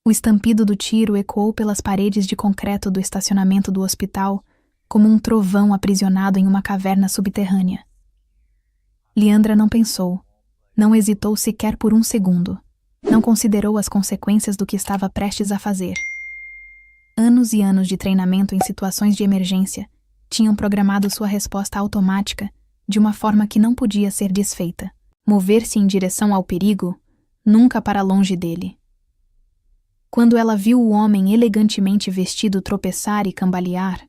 O estampido do tiro ecoou pelas paredes de concreto do estacionamento do hospital como um trovão aprisionado em uma caverna subterrânea. Liandra não pensou, não hesitou sequer por um segundo, não considerou as consequências do que estava prestes a fazer. Anos e anos de treinamento em situações de emergência tinham programado sua resposta automática de uma forma que não podia ser desfeita. Mover-se em direção ao perigo, nunca para longe dele. Quando ela viu o homem elegantemente vestido tropeçar e cambalear,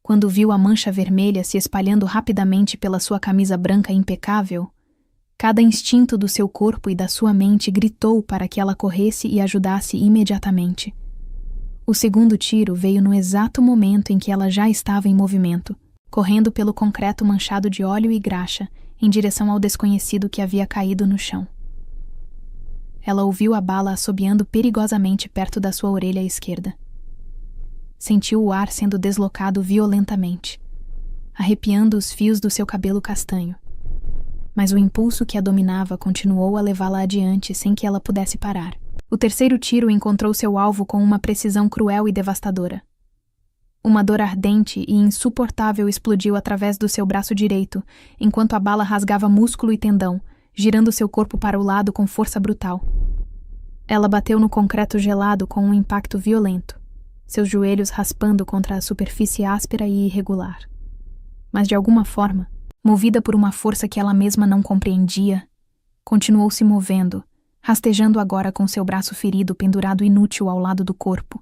quando viu a mancha vermelha se espalhando rapidamente pela sua camisa branca impecável, cada instinto do seu corpo e da sua mente gritou para que ela corresse e ajudasse imediatamente. O segundo tiro veio no exato momento em que ela já estava em movimento, correndo pelo concreto manchado de óleo e graxa, em direção ao desconhecido que havia caído no chão. Ela ouviu a bala assobiando perigosamente perto da sua orelha esquerda. Sentiu o ar sendo deslocado violentamente, arrepiando os fios do seu cabelo castanho. Mas o impulso que a dominava continuou a levá-la adiante sem que ela pudesse parar. O terceiro tiro encontrou seu alvo com uma precisão cruel e devastadora. Uma dor ardente e insuportável explodiu através do seu braço direito, enquanto a bala rasgava músculo e tendão, girando seu corpo para o lado com força brutal. Ela bateu no concreto gelado com um impacto violento, seus joelhos raspando contra a superfície áspera e irregular. Mas de alguma forma, movida por uma força que ela mesma não compreendia, continuou se movendo, rastejando agora com seu braço ferido pendurado inútil ao lado do corpo,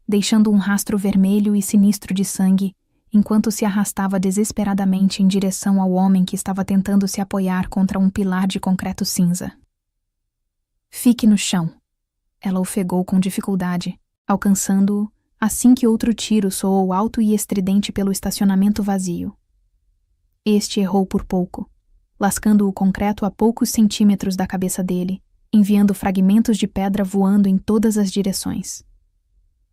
deixando um rastro vermelho e sinistro de sangue, enquanto se arrastava desesperadamente em direção ao homem que estava tentando se apoiar contra um pilar de concreto cinza. Fique no chão. Ela ofegou com dificuldade, alcançando-o assim que outro tiro soou alto e estridente pelo estacionamento vazio. Este errou por pouco, lascando o concreto a poucos centímetros da cabeça dele, enviando fragmentos de pedra voando em todas as direções.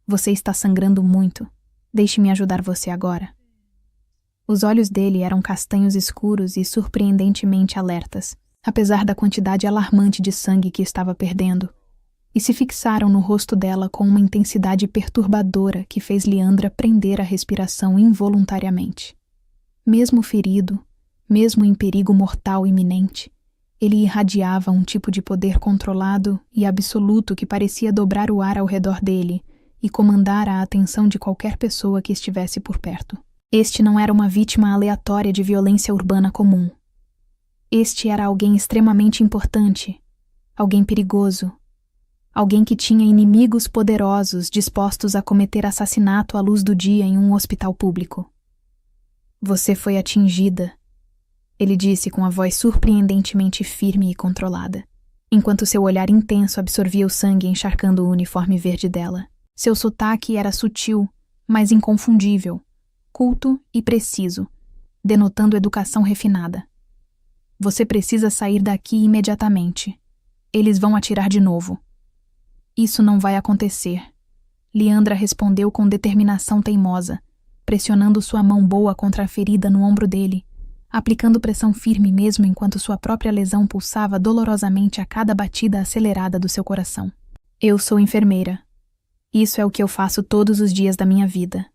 Você está sangrando muito. Deixe-me ajudar você agora. Os olhos dele eram castanhos escuros e surpreendentemente alertas, apesar da quantidade alarmante de sangue que estava perdendo, e se fixaram no rosto dela com uma intensidade perturbadora que fez Liandra prender a respiração involuntariamente. Mesmo ferido, mesmo em perigo mortal iminente, ele irradiava um tipo de poder controlado e absoluto que parecia dobrar o ar ao redor dele e comandar a atenção de qualquer pessoa que estivesse por perto. Este não era uma vítima aleatória de violência urbana comum. Este era alguém extremamente importante, alguém perigoso, alguém que tinha inimigos poderosos dispostos a cometer assassinato à luz do dia em um hospital público. Você foi atingida, ele disse com a voz surpreendentemente firme e controlada, enquanto seu olhar intenso absorvia o sangue encharcando o uniforme verde dela. Seu sotaque era sutil, mas inconfundível, culto e preciso, denotando educação refinada. Você precisa sair daqui imediatamente. Eles vão atirar de novo. Isso não vai acontecer. Liandra respondeu com determinação teimosa, pressionando sua mão boa contra a ferida no ombro dele, aplicando pressão firme mesmo enquanto sua própria lesão pulsava dolorosamente a cada batida acelerada do seu coração. Eu sou enfermeira. Isso é o que eu faço todos os dias da minha vida.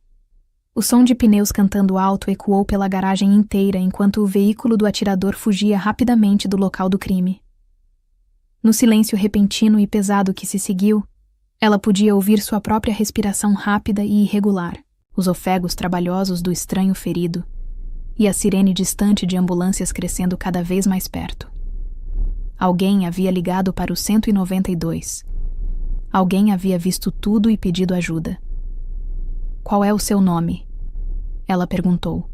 O som de pneus cantando alto ecoou pela garagem inteira enquanto o veículo do atirador fugia rapidamente do local do crime. No silêncio repentino e pesado que se seguiu, ela podia ouvir sua própria respiração rápida e irregular, os ofegos trabalhosos do estranho ferido, e a sirene distante de ambulâncias crescendo cada vez mais perto. Alguém havia ligado para o 192. Alguém havia visto tudo e pedido ajuda. Qual é o seu nome? Ela perguntou,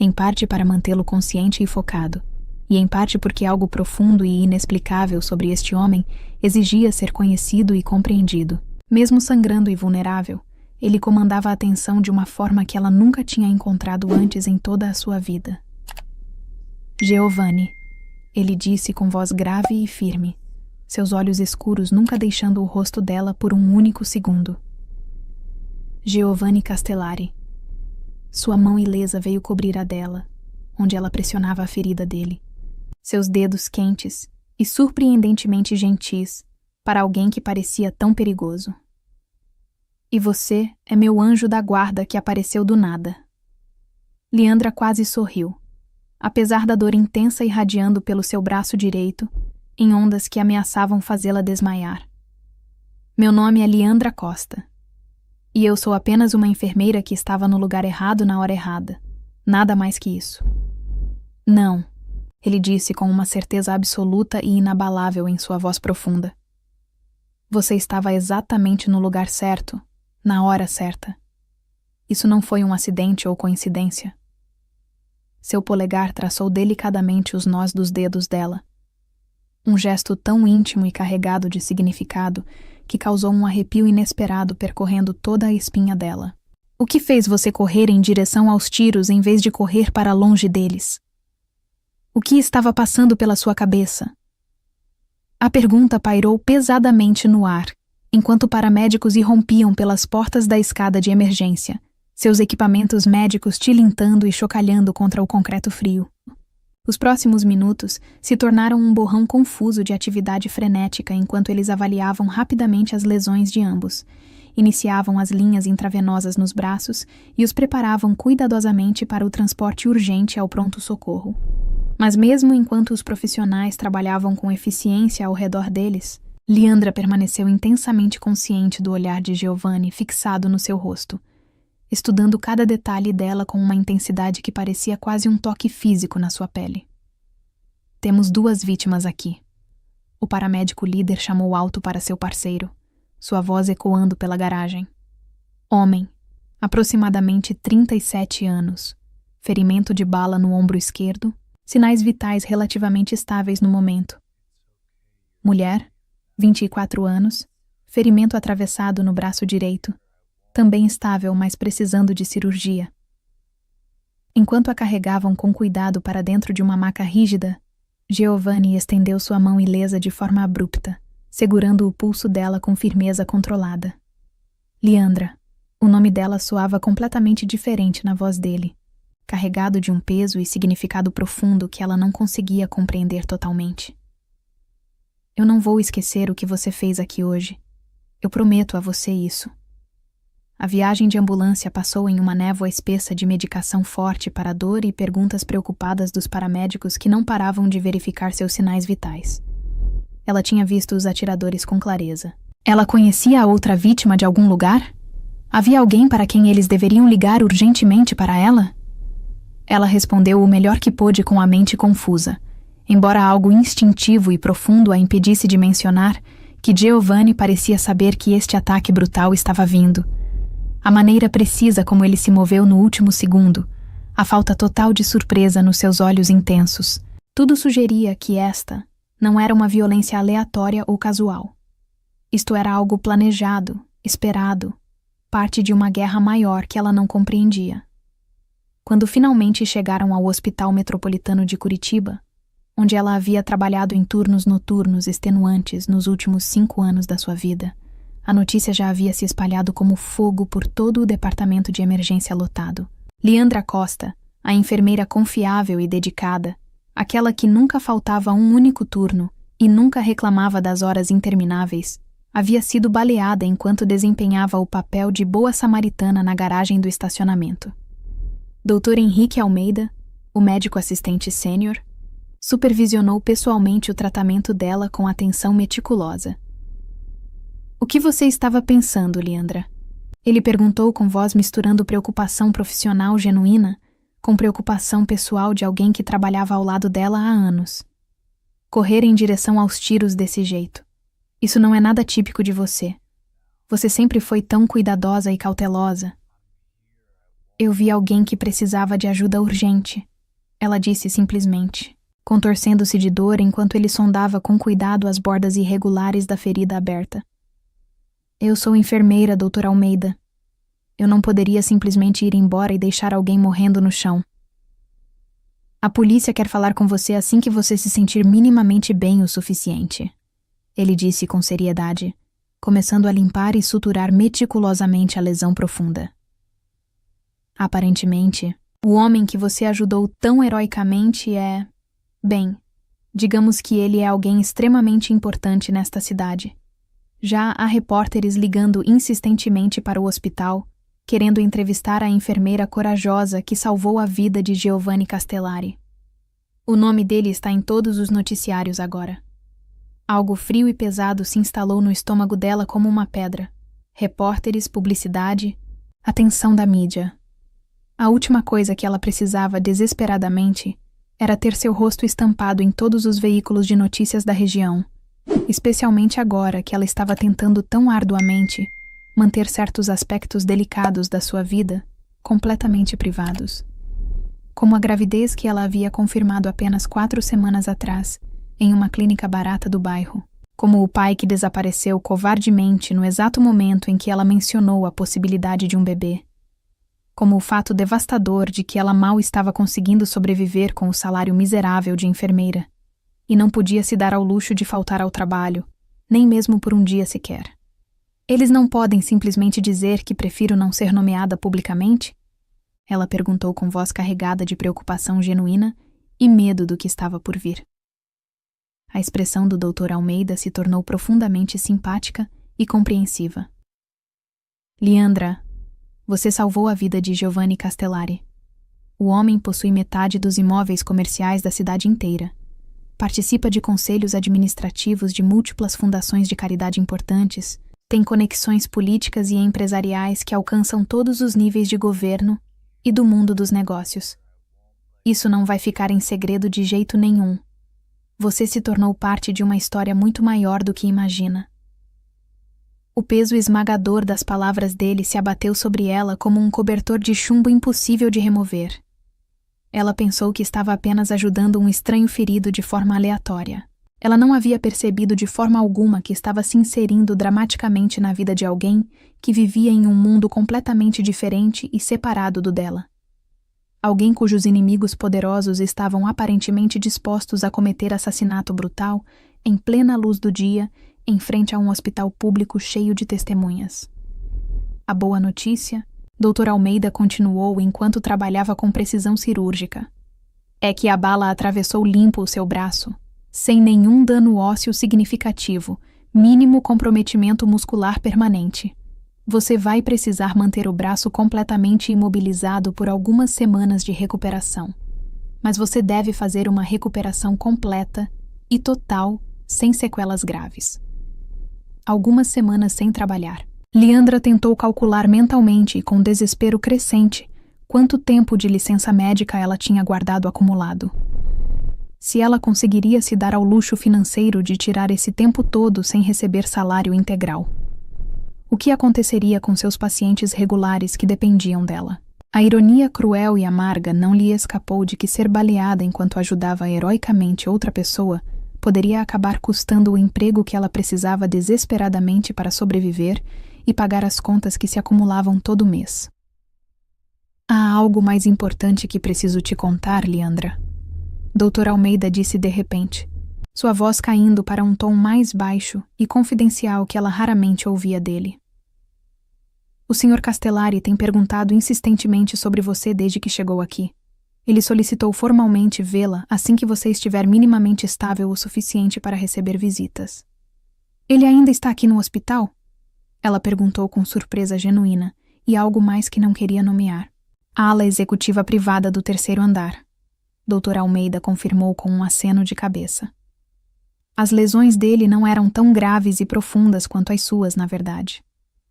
em parte para mantê-lo consciente e focado, e em parte porque algo profundo e inexplicável sobre este homem exigia ser conhecido e compreendido. Mesmo sangrando e vulnerável, ele comandava a atenção de uma forma que ela nunca tinha encontrado antes em toda a sua vida. Giovanni, ele disse com voz grave e firme, seus olhos escuros nunca deixando o rosto dela por um único segundo. Giovanni Castellari. Sua mão ilesa veio cobrir a dela, onde ela pressionava a ferida dele. Seus dedos quentes e surpreendentemente gentis para alguém que parecia tão perigoso. E você é meu anjo da guarda que apareceu do nada. Leandra quase sorriu, apesar da dor intensa irradiando pelo seu braço direito, em ondas que ameaçavam fazê-la desmaiar. Meu nome é Leandra Costa. E eu sou apenas uma enfermeira que estava no lugar errado na hora errada. Nada mais que isso. Não, ele disse com uma certeza absoluta e inabalável em sua voz profunda. Você estava exatamente no lugar certo, na hora certa. Isso não foi um acidente ou coincidência. Seu polegar traçou delicadamente os nós dos dedos dela. Um gesto tão íntimo e carregado de significado que causou um arrepio inesperado percorrendo toda a espinha dela. O que fez você correr em direção aos tiros em vez de correr para longe deles? O que estava passando pela sua cabeça? A pergunta pairou pesadamente no ar, enquanto paramédicos irrompiam pelas portas da escada de emergência, seus equipamentos médicos tilintando e chocalhando contra o concreto frio. Os próximos minutos se tornaram um borrão confuso de atividade frenética enquanto eles avaliavam rapidamente as lesões de ambos, iniciavam as linhas intravenosas nos braços e os preparavam cuidadosamente para o transporte urgente ao pronto-socorro. Mas mesmo enquanto os profissionais trabalhavam com eficiência ao redor deles, Leandra permaneceu intensamente consciente do olhar de Giovanni fixado no seu rosto, estudando cada detalhe dela com uma intensidade que parecia quase um toque físico na sua pele. Temos 2 vítimas aqui. O paramédico líder chamou alto para seu parceiro, sua voz ecoando pela garagem. Homem, aproximadamente 37 anos, ferimento de bala no ombro esquerdo, sinais vitais relativamente estáveis no momento. Mulher, 24 anos, ferimento atravessado no braço direito, também estável, mas precisando de cirurgia. Enquanto a carregavam com cuidado para dentro de uma maca rígida, Giovanni estendeu sua mão ilesa de forma abrupta, segurando o pulso dela com firmeza controlada. Leandra. O nome dela soava completamente diferente na voz dele, carregado de um peso e significado profundo que ela não conseguia compreender totalmente. Eu não vou esquecer o que você fez aqui hoje. Eu prometo a você isso. A viagem de ambulância passou em uma névoa espessa de medicação forte para a dor e perguntas preocupadas dos paramédicos que não paravam de verificar seus sinais vitais. Ela tinha visto os atiradores com clareza. Ela conhecia a outra vítima de algum lugar? Havia alguém para quem eles deveriam ligar urgentemente para ela? Ela respondeu o melhor que pôde com a mente confusa, embora algo instintivo e profundo a impedisse de mencionar que Giovanni parecia saber que este ataque brutal estava vindo. A maneira precisa como ele se moveu no último segundo, a falta total de surpresa nos seus olhos intensos, tudo sugeria que esta não era uma violência aleatória ou casual. Isto era algo planejado, esperado, parte de uma guerra maior que ela não compreendia. Quando finalmente chegaram ao Hospital Metropolitano de Curitiba, onde ela havia trabalhado em turnos noturnos extenuantes nos últimos 5 anos da sua vida, a notícia já havia se espalhado como fogo por todo o departamento de emergência lotado. Leandra Costa, a enfermeira confiável e dedicada, aquela que nunca faltava um único turno e nunca reclamava das horas intermináveis, havia sido baleada enquanto desempenhava o papel de boa samaritana na garagem do estacionamento. Dr. Henrique Almeida, o médico assistente sênior, supervisionou pessoalmente o tratamento dela com atenção meticulosa. O que você estava pensando, Leandra? Ele perguntou com voz misturando preocupação profissional genuína com preocupação pessoal de alguém que trabalhava ao lado dela há anos. Correr em direção aos tiros desse jeito. Isso não é nada típico de você. Você sempre foi tão cuidadosa e cautelosa. Eu vi alguém que precisava de ajuda urgente, ela disse simplesmente, contorcendo-se de dor enquanto ele sondava com cuidado as bordas irregulares da ferida aberta. Eu sou enfermeira, Dr. Almeida. Eu não poderia simplesmente ir embora e deixar alguém morrendo no chão. A polícia quer falar com você assim que você se sentir minimamente bem o suficiente, ele disse com seriedade, começando a limpar e suturar meticulosamente a lesão profunda. Aparentemente, o homem que você ajudou tão heroicamente bem, digamos que ele é alguém extremamente importante nesta cidade. Já há repórteres ligando insistentemente para o hospital, querendo entrevistar a enfermeira corajosa que salvou a vida de Giovanni Castellari. O nome dele está em todos os noticiários agora. Algo frio e pesado se instalou no estômago dela como uma pedra. Repórteres, publicidade, atenção da mídia. A última coisa que ela precisava desesperadamente era ter seu rosto estampado em todos os veículos de notícias da região, especialmente agora que ela estava tentando tão arduamente manter certos aspectos delicados da sua vida completamente privados. Como a gravidez que ela havia confirmado apenas 4 semanas atrás, em uma clínica barata do bairro. Como o pai que desapareceu covardemente no exato momento em que ela mencionou a possibilidade de um bebê. Como o fato devastador de que ela mal estava conseguindo sobreviver com o salário miserável de enfermeira e não podia se dar ao luxo de faltar ao trabalho, nem mesmo por um dia sequer. Eles não podem simplesmente dizer que prefiro não ser nomeada publicamente? Ela perguntou com voz carregada de preocupação genuína e medo do que estava por vir. A expressão do Dr. Almeida se tornou profundamente simpática e compreensiva. Leandra, você salvou a vida de Giovanni Castellari. O homem possui metade dos imóveis comerciais da cidade inteira. Participa de conselhos administrativos de múltiplas fundações de caridade importantes, tem conexões políticas e empresariais que alcançam todos os níveis de governo e do mundo dos negócios. Isso não vai ficar em segredo de jeito nenhum. Você se tornou parte de uma história muito maior do que imagina. O peso esmagador das palavras dele se abateu sobre ela como um cobertor de chumbo impossível de remover. Ela pensou que estava apenas ajudando um estranho ferido de forma aleatória. Ela não havia percebido de forma alguma que estava se inserindo dramaticamente na vida de alguém que vivia em um mundo completamente diferente e separado do dela. Alguém cujos inimigos poderosos estavam aparentemente dispostos a cometer assassinato brutal em plena luz do dia, em frente a um hospital público cheio de testemunhas. A boa notícia, Dr. Almeida continuou enquanto trabalhava com precisão cirúrgica, é que a bala atravessou limpo o seu braço, sem nenhum dano ósseo significativo, mínimo comprometimento muscular permanente. Você vai precisar manter o braço completamente imobilizado por algumas semanas de recuperação. Mas você deve fazer uma recuperação completa e total, sem sequelas graves. Algumas semanas sem trabalhar. Leandra tentou calcular mentalmente e com desespero crescente quanto tempo de licença médica ela tinha guardado acumulado. Se ela conseguiria se dar ao luxo financeiro de tirar esse tempo todo sem receber salário integral. O que aconteceria com seus pacientes regulares que dependiam dela? A ironia cruel e amarga não lhe escapou de que ser baleada enquanto ajudava heroicamente outra pessoa poderia acabar custando o emprego que ela precisava desesperadamente para sobreviver e pagar as contas que se acumulavam todo mês. Há algo mais importante que preciso te contar, Leandra. Dr. Almeida disse de repente, sua voz caindo para um tom mais baixo e confidencial que ela raramente ouvia dele. O Sr. Castellari tem perguntado insistentemente sobre você desde que chegou aqui. Ele solicitou formalmente vê-la assim que você estiver minimamente estável o suficiente para receber visitas. Ele ainda está aqui no hospital? Ela perguntou com surpresa genuína e algo mais que não queria nomear. A ala executiva privada do 3º andar. Dr. Almeida confirmou com um aceno de cabeça. As lesões dele não eram tão graves e profundas quanto as suas, na verdade.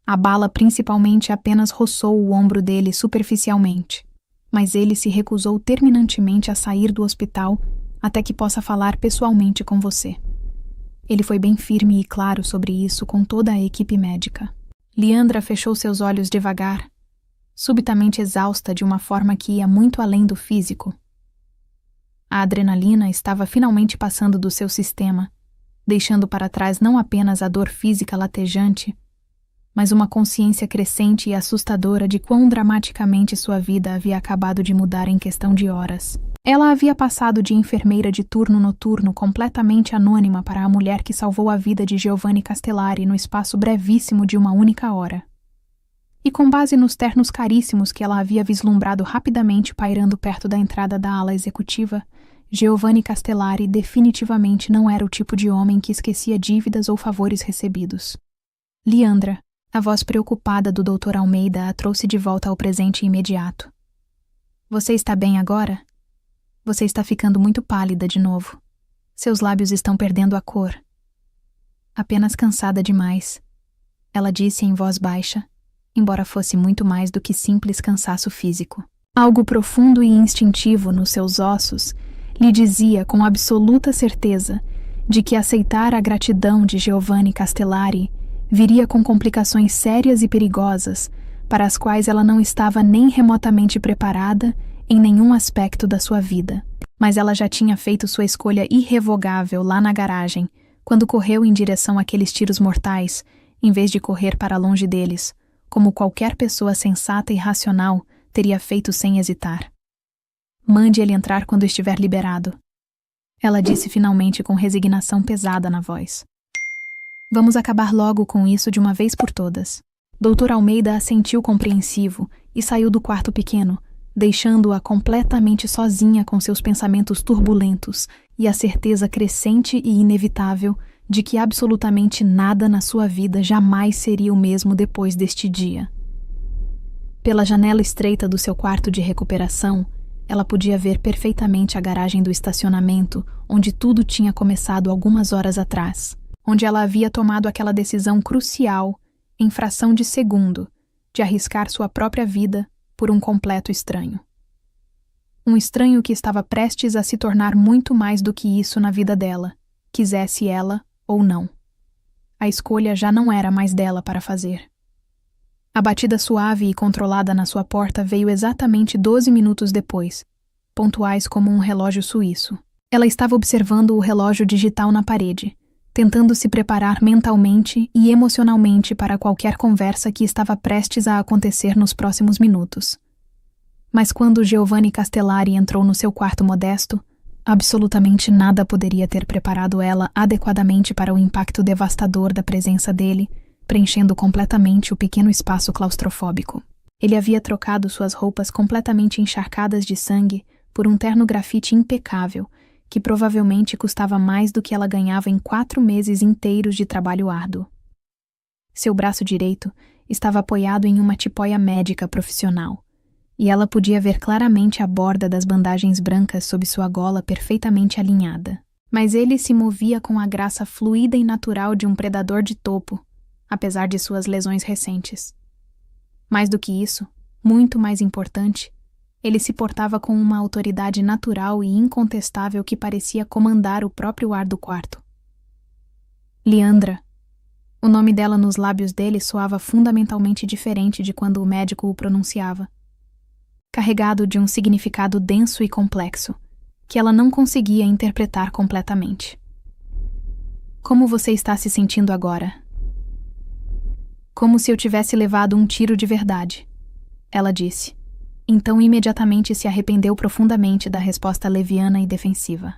A bala principalmente apenas roçou o ombro dele superficialmente, mas ele se recusou terminantemente a sair do hospital até que possa falar pessoalmente com você. Ele foi bem firme e claro sobre isso com toda a equipe médica. Leandra fechou seus olhos devagar, subitamente exausta de uma forma que ia muito além do físico. A adrenalina estava finalmente passando do seu sistema, deixando para trás não apenas a dor física latejante, mas uma consciência crescente e assustadora de quão dramaticamente sua vida havia acabado de mudar em questão de horas. Ela havia passado de enfermeira de turno noturno completamente anônima para a mulher que salvou a vida de Giovanni Castellari no espaço brevíssimo de uma única hora. E com base nos ternos caríssimos que ela havia vislumbrado rapidamente pairando perto da entrada da ala executiva, Giovanni Castellari definitivamente não era o tipo de homem que esquecia dívidas ou favores recebidos. Liandra, a voz preocupada do Dr. Almeida a trouxe de volta ao presente imediato. Você está bem agora? Você está ficando muito pálida de novo. Seus lábios estão perdendo a cor. Apenas cansada demais, ela disse em voz baixa, embora fosse muito mais do que simples cansaço físico. Algo profundo e instintivo nos seus ossos lhe dizia com absoluta certeza de que aceitar a gratidão de Giovanni Castellari viria com complicações sérias e perigosas para as quais ela não estava nem remotamente preparada em nenhum aspecto da sua vida. Mas ela já tinha feito sua escolha irrevogável lá na garagem, quando correu em direção àqueles tiros mortais, em vez de correr para longe deles, como qualquer pessoa sensata e racional teria feito sem hesitar. Mande ele entrar quando estiver liberado, ela disse finalmente com resignação pesada na voz. Vamos acabar logo com isso de uma vez por todas. Dr. Almeida assentiu compreensivo e saiu do quarto pequeno, deixando-a completamente sozinha com seus pensamentos turbulentos e a certeza crescente e inevitável de que absolutamente nada na sua vida jamais seria o mesmo depois deste dia. Pela janela estreita do seu quarto de recuperação, ela podia ver perfeitamente a garagem do estacionamento onde tudo tinha começado algumas horas atrás, onde ela havia tomado aquela decisão crucial, em fração de segundo, de arriscar sua própria vida por um completo estranho. Um estranho que estava prestes a se tornar muito mais do que isso na vida dela, quisesse ela ou não. A escolha já não era mais dela para fazer. A batida suave e controlada na sua porta veio exatamente 12 minutos depois, pontuais como um relógio suíço. Ela estava observando o relógio digital na parede, tentando se preparar mentalmente e emocionalmente para qualquer conversa que estava prestes a acontecer nos próximos minutos. Mas quando Giovanni Castellari entrou no seu quarto modesto, absolutamente nada poderia ter preparado ela adequadamente para o impacto devastador da presença dele, preenchendo completamente o pequeno espaço claustrofóbico. Ele havia trocado suas roupas completamente encharcadas de sangue por um terno grafite impecável, que provavelmente custava mais do que ela ganhava em 4 meses inteiros de trabalho árduo. Seu braço direito estava apoiado em uma tipóia médica profissional, e ela podia ver claramente a borda das bandagens brancas sob sua gola perfeitamente alinhada. Mas ele se movia com a graça fluida e natural de um predador de topo, apesar de suas lesões recentes. Mais do que isso, muito mais importante, ele se portava com uma autoridade natural e incontestável que parecia comandar o próprio ar do quarto. Liandra. O nome dela nos lábios dele soava fundamentalmente diferente de quando o médico o pronunciava, carregado de um significado denso e complexo, que ela não conseguia interpretar completamente. Como você está se sentindo agora? Como se eu tivesse levado um tiro de verdade, ela disse. Então imediatamente se arrependeu profundamente da resposta leviana e defensiva.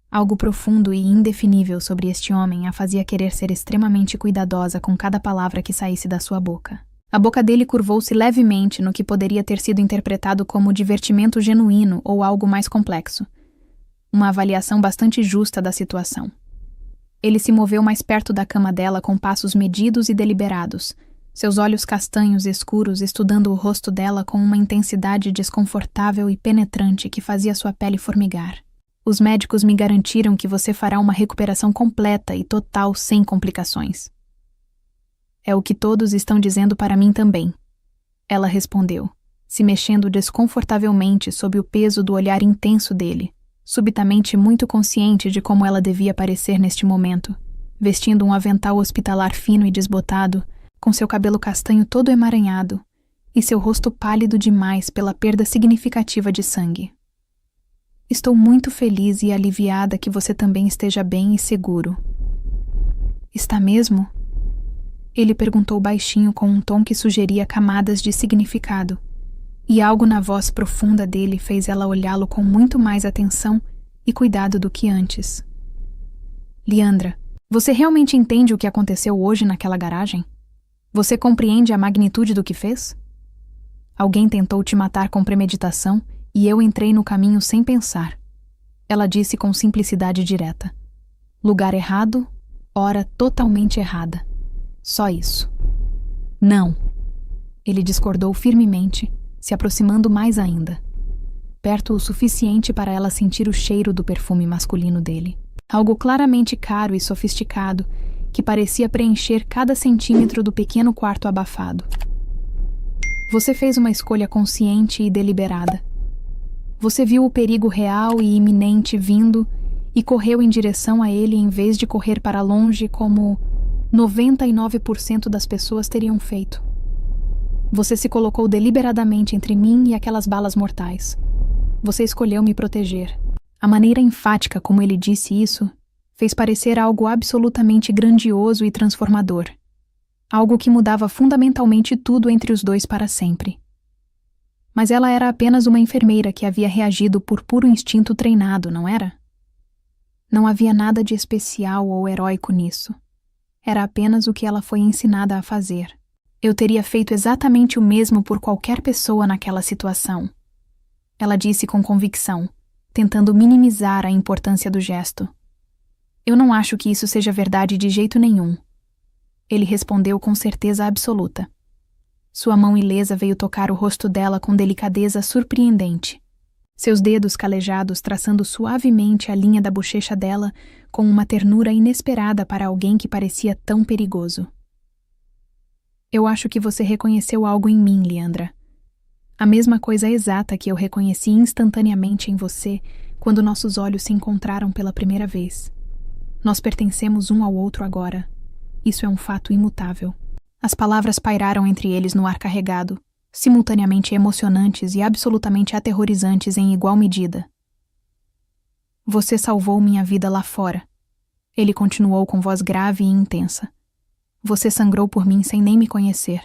Algo profundo e indefinível sobre este homem a fazia querer ser extremamente cuidadosa com cada palavra que saísse da sua boca. A boca dele curvou-se levemente no que poderia ter sido interpretado como divertimento genuíno ou algo mais complexo. Uma avaliação bastante justa da situação. Ele se moveu mais perto da cama dela com passos medidos e deliberados, seus olhos castanhos escuros estudando o rosto dela com uma intensidade desconfortável e penetrante que fazia sua pele formigar. Os médicos me garantiram que você fará uma recuperação completa e total sem complicações. É o que todos estão dizendo para mim também, ela respondeu, se mexendo desconfortavelmente sob o peso do olhar intenso dele, subitamente muito consciente de como ela devia parecer neste momento, vestindo um avental hospitalar fino e desbotado, com seu cabelo castanho todo emaranhado e seu rosto pálido demais pela perda significativa de sangue. Estou muito feliz e aliviada que você também esteja bem e seguro. Está mesmo? Ele perguntou baixinho com um tom que sugeria camadas de significado, e algo na voz profunda dele fez ela olhá-lo com muito mais atenção e cuidado do que antes. Liandra, você realmente entende o que aconteceu hoje naquela garagem? Você compreende a magnitude do que fez? Alguém tentou te matar com premeditação e eu entrei no caminho sem pensar. Ela disse com simplicidade direta. Lugar errado, hora totalmente errada. Só isso. Não. Ele discordou firmemente, se aproximando mais ainda. Perto o suficiente para ela sentir o cheiro do perfume masculino dele. Algo claramente caro e sofisticado, que parecia preencher cada centímetro do pequeno quarto abafado. Você fez uma escolha consciente e deliberada. Você viu o perigo real e iminente vindo e correu em direção a ele em vez de correr para longe como 99% das pessoas teriam feito. Você se colocou deliberadamente entre mim e aquelas balas mortais. Você escolheu me proteger. A maneira enfática como ele disse isso fez parecer algo absolutamente grandioso e transformador. Algo que mudava fundamentalmente tudo entre os dois para sempre. Mas ela era apenas uma enfermeira que havia reagido por puro instinto treinado, não era? Não havia nada de especial ou heróico nisso. Era apenas o que ela foi ensinada a fazer. Eu teria feito exatamente o mesmo por qualquer pessoa naquela situação. Ela disse com convicção, tentando minimizar a importância do gesto. Eu não acho que isso seja verdade de jeito nenhum. Ele respondeu com certeza absoluta. Sua mão ilesa veio tocar o rosto dela com delicadeza surpreendente. Seus dedos calejados traçando suavemente a linha da bochecha dela com uma ternura inesperada para alguém que parecia tão perigoso. Eu acho que você reconheceu algo em mim, Leandra. A mesma coisa exata que eu reconheci instantaneamente em você quando nossos olhos se encontraram pela primeira vez. Nós pertencemos um ao outro agora. Isso é um fato imutável. As palavras pairaram entre eles no ar carregado, simultaneamente emocionantes e absolutamente aterrorizantes em igual medida. Você salvou minha vida lá fora. Ele continuou com voz grave e intensa. Você sangrou por mim sem nem me conhecer.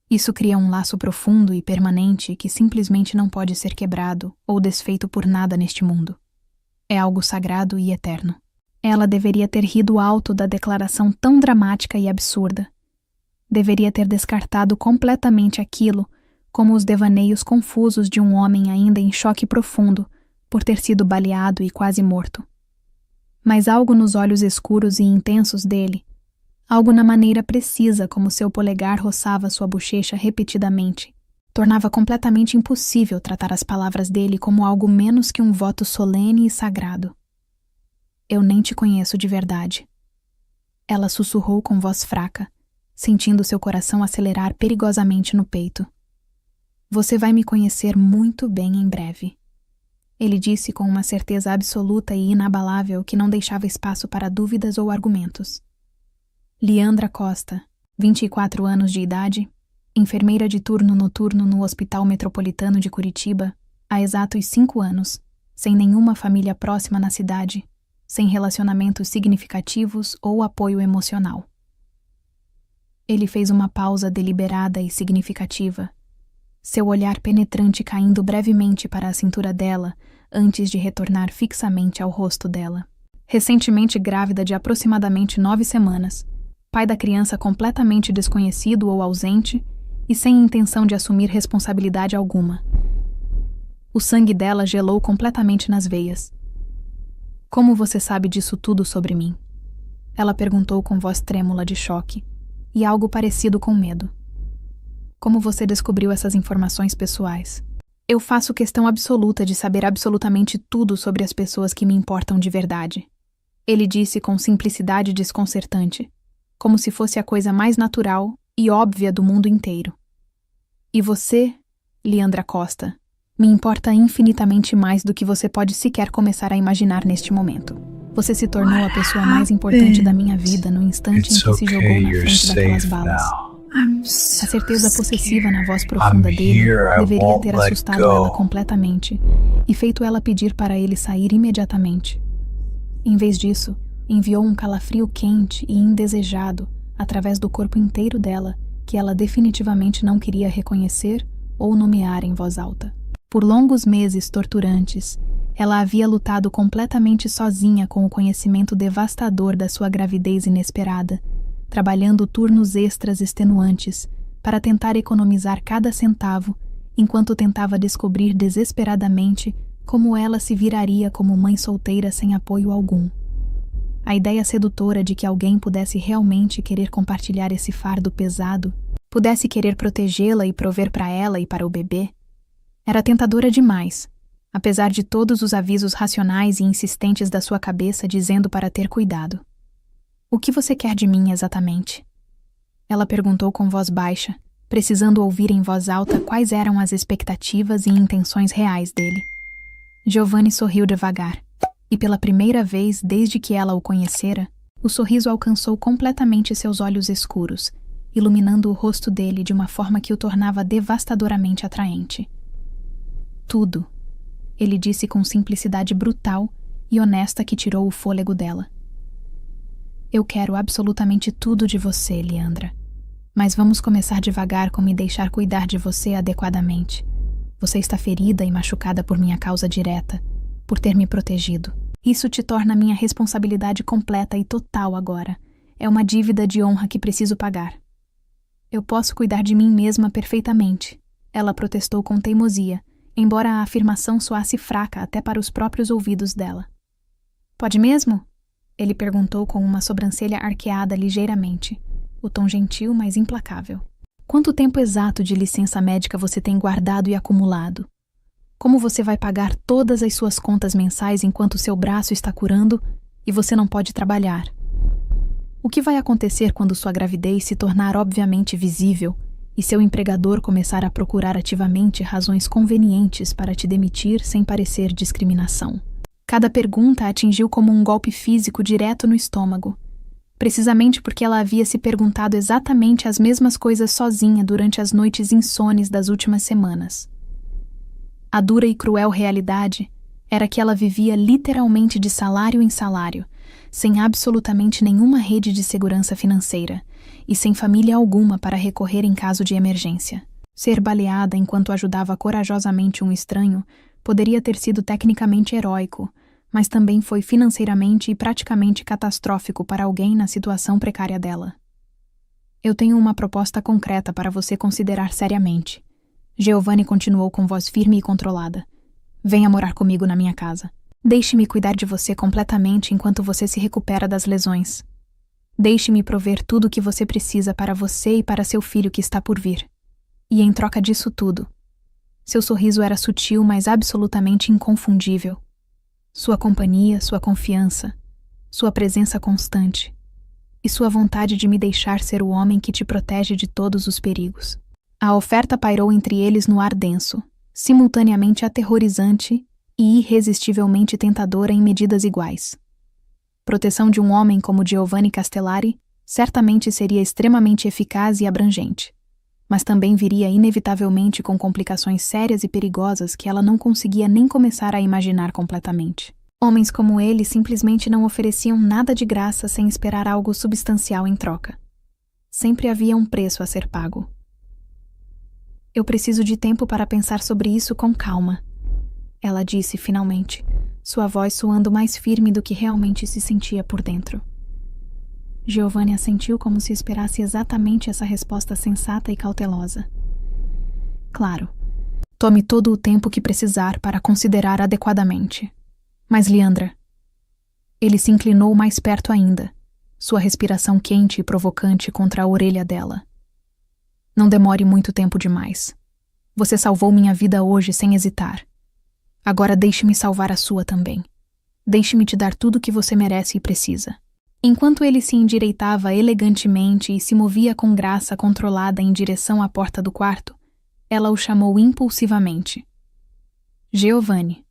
Isso cria um laço profundo e permanente que simplesmente não pode ser quebrado ou desfeito por nada neste mundo. É algo sagrado e eterno. Ela deveria ter rido alto da declaração tão dramática e absurda. Deveria ter descartado completamente aquilo como os devaneios confusos de um homem ainda em choque profundo por ter sido baleado e quase morto. Mas algo nos olhos escuros e intensos dele, algo na maneira precisa como seu polegar roçava sua bochecha repetidamente, tornava completamente impossível tratar as palavras dele como algo menos que um voto solene e sagrado. Eu nem te conheço de verdade. Ela sussurrou com voz fraca, sentindo seu coração acelerar perigosamente no peito. Você vai me conhecer muito bem em breve. Ele disse com uma certeza absoluta e inabalável que não deixava espaço para dúvidas ou argumentos. Leandra Costa, 24 anos de idade, enfermeira de turno noturno no Hospital Metropolitano de Curitiba, há exatos 5 anos, sem nenhuma família próxima na cidade, sem relacionamentos significativos ou apoio emocional. Ele fez uma pausa deliberada e significativa, seu olhar penetrante caindo brevemente para a cintura dela antes de retornar fixamente ao rosto dela. Recentemente grávida de aproximadamente 9 semanas, pai da criança completamente desconhecido ou ausente e sem intenção de assumir responsabilidade alguma. O sangue dela gelou completamente nas veias. Como você sabe disso tudo sobre mim? Ela perguntou com voz trêmula de choque e algo parecido com medo. Como você descobriu essas informações pessoais? Eu faço questão absoluta de saber absolutamente tudo sobre as pessoas que me importam de verdade. Ele disse com simplicidade desconcertante, como se fosse a coisa mais natural e óbvia do mundo inteiro. E você, Leandra Costa, me importa infinitamente mais do que você pode sequer começar a imaginar neste momento. Você se tornou a pessoa mais importante da minha vida no instante em que se jogou na frente daquelas balas. A certeza possessiva na voz profunda dele deveria ter assustado ela completamente e feito ela pedir para ele sair imediatamente. Em vez disso, enviou um calafrio quente e indesejado através do corpo inteiro dela que ela definitivamente não queria reconhecer ou nomear em voz alta. Por longos meses torturantes, ela havia lutado completamente sozinha com o conhecimento devastador da sua gravidez inesperada, trabalhando turnos extras extenuantes para tentar economizar cada centavo, enquanto tentava descobrir desesperadamente como ela se viraria como mãe solteira sem apoio algum. A ideia sedutora de que alguém pudesse realmente querer compartilhar esse fardo pesado, pudesse querer protegê-la e prover para ela e para o bebê, era tentadora demais, apesar de todos os avisos racionais e insistentes da sua cabeça dizendo para ter cuidado. "O que você quer de mim exatamente?" Ela perguntou com voz baixa, precisando ouvir em voz alta quais eram as expectativas e intenções reais dele. Giovanni sorriu devagar, e pela primeira vez desde que ela o conhecera, o sorriso alcançou completamente seus olhos escuros, iluminando o rosto dele de uma forma que o tornava devastadoramente atraente. "Tudo", ele disse com simplicidade brutal e honesta que tirou o fôlego dela. "Eu quero absolutamente tudo de você, Leandra. Mas vamos começar devagar com me deixar cuidar de você adequadamente. Você está ferida e machucada por minha causa direta, por ter me protegido. Isso te torna minha responsabilidade completa e total agora. É uma dívida de honra que preciso pagar." "Eu posso cuidar de mim mesma perfeitamente", ela protestou com teimosia, embora a afirmação soasse fraca até para os próprios ouvidos dela. "Pode mesmo?" ele perguntou com uma sobrancelha arqueada ligeiramente, o tom gentil, mas implacável. "Quanto tempo exato de licença médica você tem guardado e acumulado? Como você vai pagar todas as suas contas mensais enquanto seu braço está curando e você não pode trabalhar? O que vai acontecer quando sua gravidez se tornar obviamente visível e seu empregador começar a procurar ativamente razões convenientes para te demitir sem parecer discriminação?" Cada pergunta a atingiu como um golpe físico direto no estômago, precisamente porque ela havia se perguntado exatamente as mesmas coisas sozinha durante as noites insones das últimas semanas. A dura e cruel realidade era que ela vivia literalmente de salário em salário, sem absolutamente nenhuma rede de segurança financeira e sem família alguma para recorrer em caso de emergência. Ser baleada enquanto ajudava corajosamente um estranho poderia ter sido tecnicamente heróico, mas também foi financeiramente e praticamente catastrófico para alguém na situação precária dela. "Eu tenho uma proposta concreta para você considerar seriamente", Giovanni continuou com voz firme e controlada. "Venha morar comigo na minha casa. Deixe-me cuidar de você completamente enquanto você se recupera das lesões. Deixe-me prover tudo o que você precisa para você e para seu filho que está por vir. E em troca disso tudo..." Seu sorriso era sutil, mas absolutamente inconfundível. Sua companhia, sua confiança, sua presença constante e sua vontade de me deixar ser o homem que te protege de todos os perigos. A oferta pairou entre eles no ar denso, simultaneamente aterrorizante e irresistivelmente tentadora em medidas iguais. Proteção de um homem como Giovanni Castellari certamente seria extremamente eficaz e abrangente, mas também viria inevitavelmente com complicações sérias e perigosas que ela não conseguia nem começar a imaginar completamente. Homens como ele simplesmente não ofereciam nada de graça sem esperar algo substancial em troca. Sempre havia um preço a ser pago. "Eu preciso de tempo para pensar sobre isso com calma", ela disse finalmente, sua voz soando mais firme do que realmente se sentia por dentro. Giovanni assentiu como se esperasse exatamente essa resposta sensata e cautelosa. "Claro. Tome todo o tempo que precisar para considerar adequadamente. Mas, Leandra..." Ele se inclinou mais perto ainda, sua respiração quente e provocante contra a orelha dela. "Não demore muito tempo demais. Você salvou minha vida hoje sem hesitar. Agora deixe-me salvar a sua também. Deixe-me te dar tudo o que você merece e precisa." Enquanto ele se endireitava elegantemente e se movia com graça controlada em direção à porta do quarto, ela o chamou impulsivamente. "Giovanni."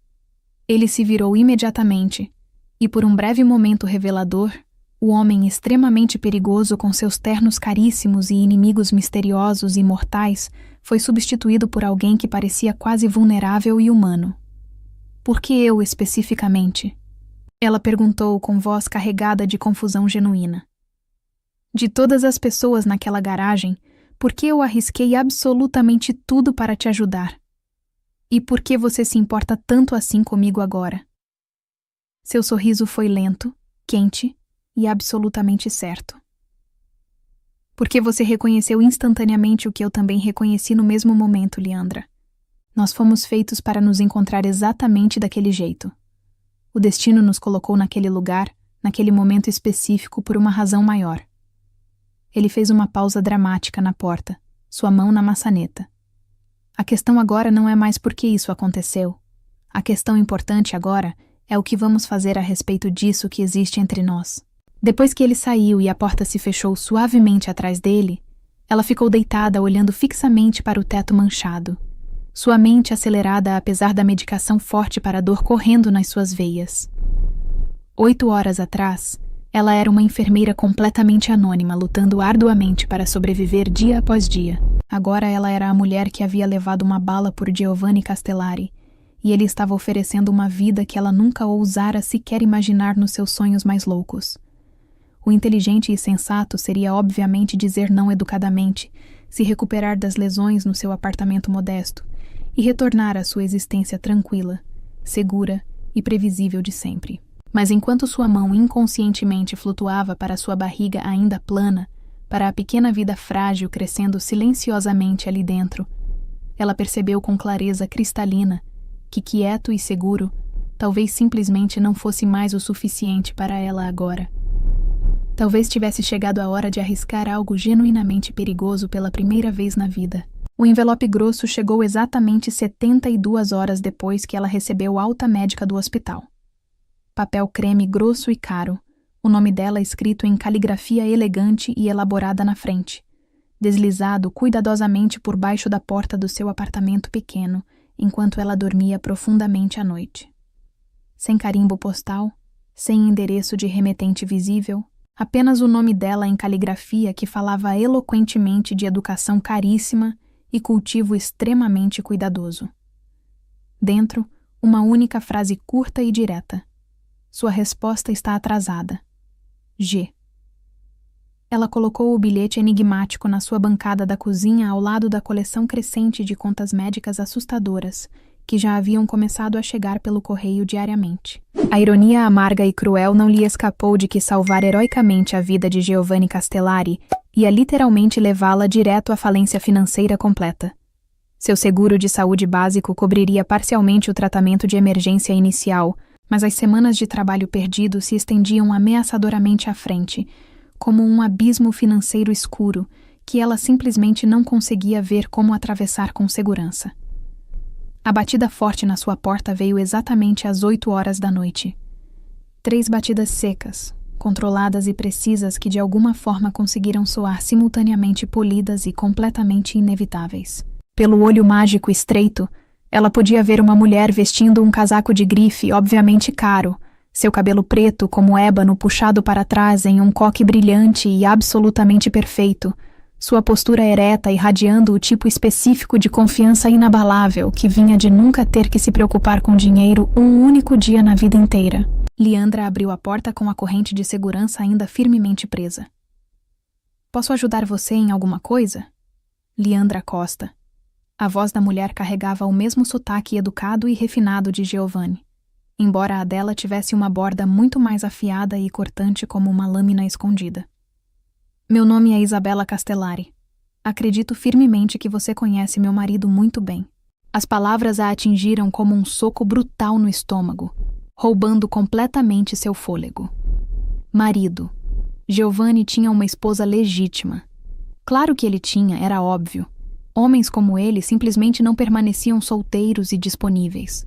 Ele se virou imediatamente, e por um breve momento revelador, o homem extremamente perigoso com seus ternos caríssimos e inimigos misteriosos e mortais foi substituído por alguém que parecia quase vulnerável e humano. "Por que eu especificamente?" ela perguntou com voz carregada de confusão genuína. "De todas as pessoas naquela garagem, por que eu arrisquei absolutamente tudo para te ajudar? E por que você se importa tanto assim comigo agora?" Seu sorriso foi lento, quente e absolutamente certo. "Porque você reconheceu instantaneamente o que eu também reconheci no mesmo momento, Leandra. Nós fomos feitos para nos encontrar exatamente daquele jeito. O destino nos colocou naquele lugar, naquele momento específico por uma razão maior. Ele fez uma pausa dramática na porta, sua mão na maçaneta. A questão agora não é mais por que isso aconteceu. A questão importante agora é o que vamos fazer a respeito disso que existe entre nós. Depois que ele saiu e a porta se fechou suavemente atrás dele, ela ficou deitada olhando fixamente para o teto manchado, sua mente acelerada apesar da medicação forte para a dor correndo nas suas veias. 8 horas atrás, ela era uma enfermeira completamente anônima, lutando arduamente para sobreviver dia após dia. Agora ela era a mulher que havia levado uma bala por Giovanni Castellari, e ele estava oferecendo uma vida que ela nunca ousara sequer imaginar nos seus sonhos mais loucos. O inteligente e sensato seria obviamente dizer não educadamente, se recuperar das lesões no seu apartamento modesto e retornar à sua existência tranquila, segura e previsível de sempre. Mas enquanto sua mão inconscientemente flutuava para sua barriga ainda plana, para a pequena vida frágil crescendo silenciosamente ali dentro, ela percebeu com clareza cristalina que quieto e seguro talvez simplesmente não fosse mais o suficiente para ela agora. Talvez tivesse chegado a hora de arriscar algo genuinamente perigoso pela primeira vez na vida. O envelope grosso chegou exatamente 72 horas depois que ela recebeu alta médica do hospital. Papel creme grosso e caro, o nome dela escrito em caligrafia elegante e elaborada na frente, deslizado cuidadosamente por baixo da porta do seu apartamento pequeno, enquanto ela dormia profundamente à noite. Sem carimbo postal, sem endereço de remetente visível, apenas o nome dela em caligrafia que falava eloquentemente de educação caríssima e cultivo extremamente cuidadoso. Dentro, uma única frase curta e direta. Sua resposta está atrasada. G. Ela colocou o bilhete enigmático na sua bancada da cozinha ao lado da coleção crescente de contas médicas assustadoras, que já haviam começado a chegar pelo correio diariamente. A ironia amarga e cruel não lhe escapou de que salvar heroicamente a vida de Giovanni Castellari ia literalmente levá-la direto à falência financeira completa. Seu seguro de saúde básico cobriria parcialmente o tratamento de emergência inicial, mas as semanas de trabalho perdido se estendiam ameaçadoramente à frente, como um abismo financeiro escuro que ela simplesmente não conseguia ver como atravessar com segurança. A batida forte na sua porta veio exatamente às 8 horas da noite. 3 batidas secas, controladas e precisas que de alguma forma conseguiram soar simultaneamente polidas e completamente inevitáveis. Pelo olho mágico estreito, ela podia ver uma mulher vestindo um casaco de grife obviamente caro, seu cabelo preto como ébano puxado para trás em um coque brilhante e absolutamente perfeito, sua postura ereta irradiando o tipo específico de confiança inabalável que vinha de nunca ter que se preocupar com dinheiro um único dia na vida inteira. Leandra abriu a porta com a corrente de segurança ainda firmemente presa. "Posso ajudar você em alguma coisa?" Leandra Costa. A voz da mulher carregava o mesmo sotaque educado e refinado de Giovanni, embora a dela tivesse uma borda muito mais afiada e cortante como uma lâmina escondida. "Meu nome é Isabella Castellari. Acredito firmemente que você conhece meu marido muito bem." As palavras a atingiram como um soco brutal no estômago, roubando completamente seu fôlego. Marido. Giovanni tinha uma esposa legítima. Claro que ele tinha, era óbvio. Homens como ele simplesmente não permaneciam solteiros e disponíveis.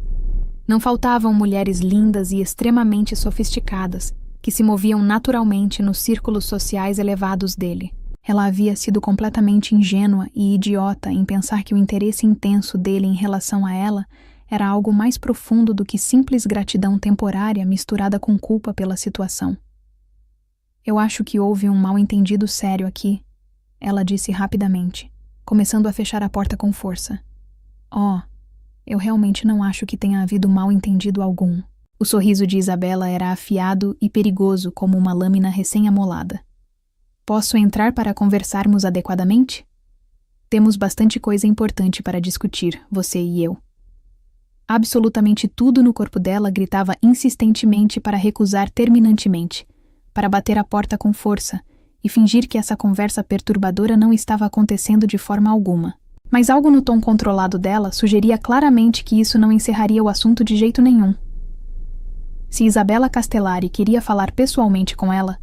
Não faltavam mulheres lindas e extremamente sofisticadas, que se moviam naturalmente nos círculos sociais elevados dele. Ela havia sido completamente ingênua e idiota em pensar que o interesse intenso dele em relação a ela era algo mais profundo do que simples gratidão temporária misturada com culpa pela situação. "Eu acho que houve um mal-entendido sério aqui", ela disse rapidamente, começando a fechar a porta com força. "Oh, eu realmente não acho que tenha havido mal-entendido algum." O sorriso de Isabella era afiado e perigoso como uma lâmina recém-amolada. "Posso entrar para conversarmos adequadamente? Temos bastante coisa importante para discutir, você e eu." Absolutamente tudo no corpo dela gritava insistentemente para recusar terminantemente, para bater a porta com força e fingir que essa conversa perturbadora não estava acontecendo de forma alguma. Mas algo no tom controlado dela sugeria claramente que isso não encerraria o assunto de jeito nenhum. Se Isabella Castellari queria falar pessoalmente com ela,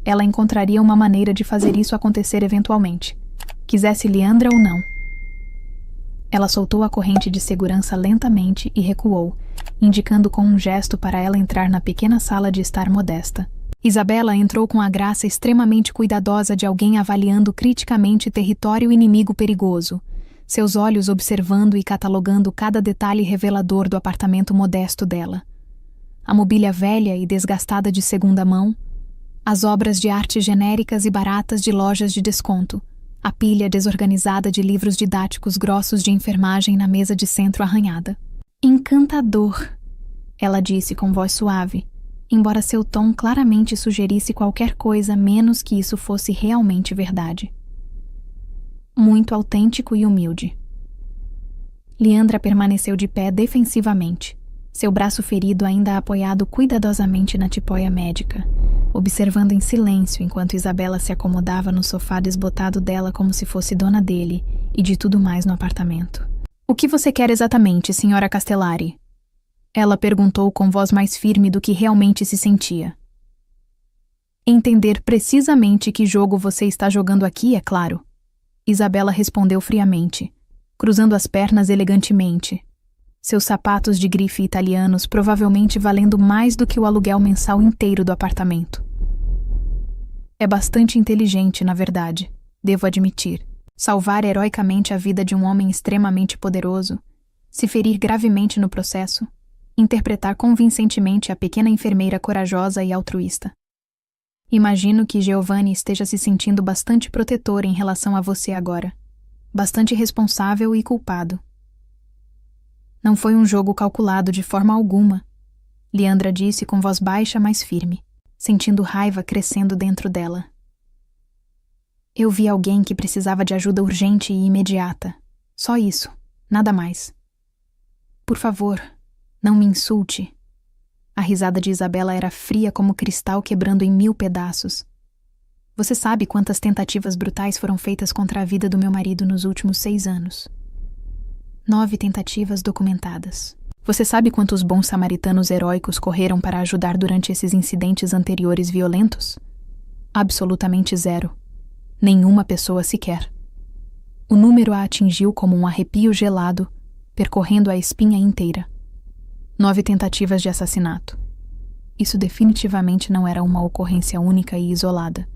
ela encontraria uma maneira de fazer isso acontecer eventualmente, quisesse Leandra ou não. Ela soltou a corrente de segurança lentamente e recuou, indicando com um gesto para ela entrar na pequena sala de estar modesta. Isabella entrou com a graça extremamente cuidadosa de alguém avaliando criticamente território inimigo perigoso, seus olhos observando e catalogando cada detalhe revelador do apartamento modesto dela. A mobília velha e desgastada de segunda mão, as obras de arte genéricas e baratas de lojas de desconto, a pilha desorganizada de livros didáticos grossos de enfermagem na mesa de centro arranhada. Encantador, ela disse com voz suave, embora seu tom claramente sugerisse qualquer coisa menos que isso fosse realmente verdade. Muito autêntico e humilde. Leandra permaneceu de pé defensivamente, seu braço ferido ainda apoiado cuidadosamente na tipóia médica, observando em silêncio enquanto Isabella se acomodava no sofá desbotado dela como se fosse dona dele e de tudo mais no apartamento. "O que você quer exatamente, senhora Castellari?" Ela perguntou com voz mais firme do que realmente se sentia. "Entender precisamente que jogo você está jogando aqui, é claro." Isabella respondeu friamente, cruzando as pernas elegantemente, seus sapatos de grife italianos provavelmente valendo mais do que o aluguel mensal inteiro do apartamento. "É bastante inteligente, na verdade, devo admitir. Salvar heroicamente a vida de um homem extremamente poderoso, se ferir gravemente no processo, interpretar convincentemente a pequena enfermeira corajosa e altruísta. Imagino que Giovanni esteja se sentindo bastante protetor em relação a você agora, bastante responsável e culpado." "Não foi um jogo calculado de forma alguma", Leandra disse com voz baixa, mas firme, sentindo raiva crescendo dentro dela. "Eu vi alguém que precisava de ajuda urgente e imediata. Só isso, nada mais. Por favor, não me insulte." A risada de Isabella era fria como cristal quebrando em 1000 pedaços. "Você sabe quantas tentativas brutais foram feitas contra a vida do meu marido nos últimos 6 anos. 9 tentativas documentadas. Você sabe quantos bons samaritanos heróicos correram para ajudar durante esses incidentes anteriores violentos? Absolutamente 0. Nenhuma pessoa sequer. O número a atingiu como um arrepio gelado, percorrendo a espinha inteira. 9 tentativas de assassinato. Isso definitivamente não era uma ocorrência única e isolada.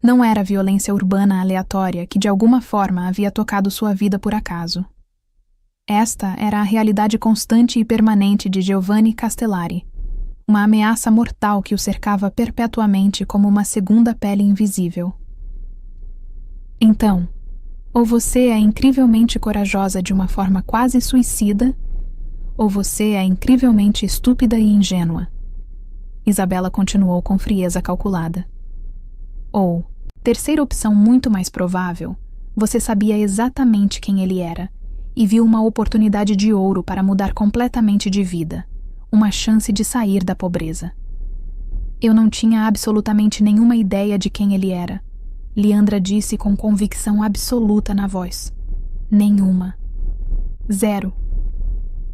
Não era violência urbana aleatória que de alguma forma havia tocado sua vida por acaso. Esta era a realidade constante e permanente de Giovanni Castellari, uma ameaça mortal que o cercava perpetuamente como uma segunda pele invisível. Então, ou você é incrivelmente corajosa de uma forma quase suicida, ou você é incrivelmente estúpida e ingênua. Isabella continuou com frieza calculada. Ou, terceira opção muito mais provável, você sabia exatamente quem ele era, e viu uma oportunidade de ouro para mudar completamente de vida, uma chance de sair da pobreza. Eu não tinha absolutamente nenhuma ideia de quem ele era, Leandra disse com convicção absoluta na voz. Nenhuma. 0.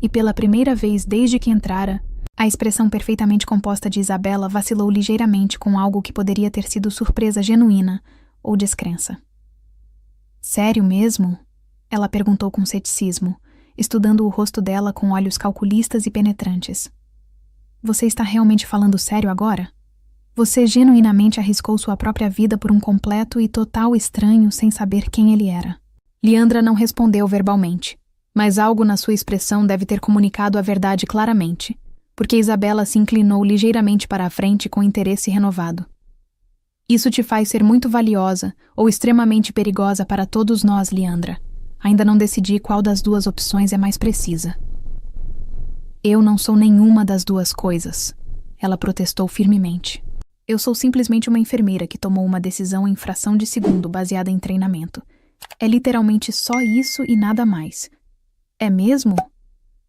E pela primeira vez desde que entrara, a expressão perfeitamente composta de Isabella vacilou ligeiramente com algo que poderia ter sido surpresa genuína ou descrença. Sério mesmo? Ela perguntou com ceticismo, estudando o rosto dela com olhos calculistas e penetrantes. Você está realmente falando sério agora? Você genuinamente arriscou sua própria vida por um completo e total estranho sem saber quem ele era. Leandra não respondeu verbalmente, mas algo na sua expressão deve ter comunicado a verdade claramente, porque Isabella se inclinou ligeiramente para a frente com interesse renovado. Isso te faz ser muito valiosa ou extremamente perigosa para todos nós, Leandra. Ainda não decidi qual das duas opções é mais precisa. Eu não sou nenhuma das duas coisas, ela protestou firmemente. Eu sou simplesmente uma enfermeira que tomou uma decisão em fração de segundo baseada em treinamento. É literalmente só isso e nada mais. É mesmo?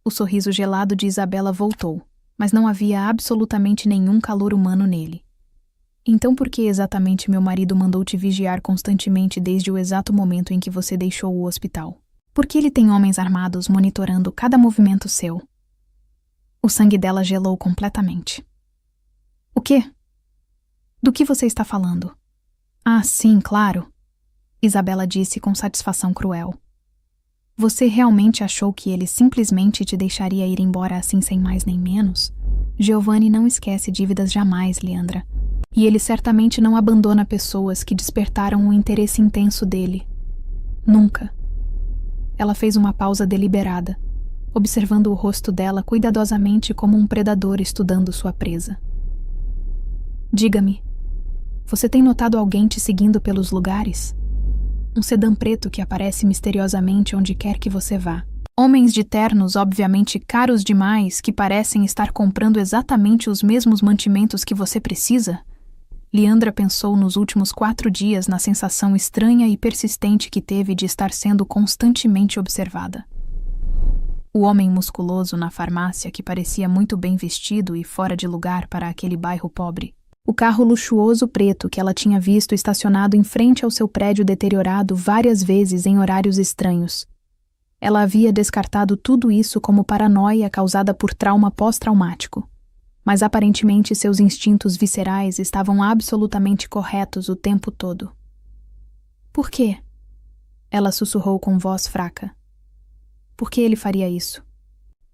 O sorriso gelado de Isabella voltou, mas não havia absolutamente nenhum calor humano nele. Então por que exatamente meu marido mandou te vigiar constantemente desde o exato momento em que você deixou o hospital? Por que ele tem homens armados monitorando cada movimento seu? O sangue dela gelou completamente. O quê? Do que você está falando? Ah, sim, claro, Isabela disse com satisfação cruel. Você realmente achou que ele simplesmente te deixaria ir embora assim sem mais nem menos? Giovanni não esquece dívidas jamais, Leandra. E ele certamente não abandona pessoas que despertaram um interesse intenso dele. Nunca. Ela fez uma pausa deliberada, observando o rosto dela cuidadosamente como um predador estudando sua presa. Diga-me, você tem notado alguém te seguindo pelos lugares? Um sedã preto que aparece misteriosamente onde quer que você vá. Homens de ternos obviamente caros demais que parecem estar comprando exatamente os mesmos mantimentos que você precisa? Leandra pensou nos últimos 4 dias na sensação estranha e persistente que teve de estar sendo constantemente observada. O homem musculoso na farmácia que parecia muito bem vestido e fora de lugar para aquele bairro pobre. O carro luxuoso preto que ela tinha visto estacionado em frente ao seu prédio deteriorado várias vezes em horários estranhos. Ela havia descartado tudo isso como paranoia causada por trauma pós-traumático. Mas aparentemente seus instintos viscerais estavam absolutamente corretos o tempo todo. Por quê? Ela sussurrou com voz fraca. Por que ele faria isso?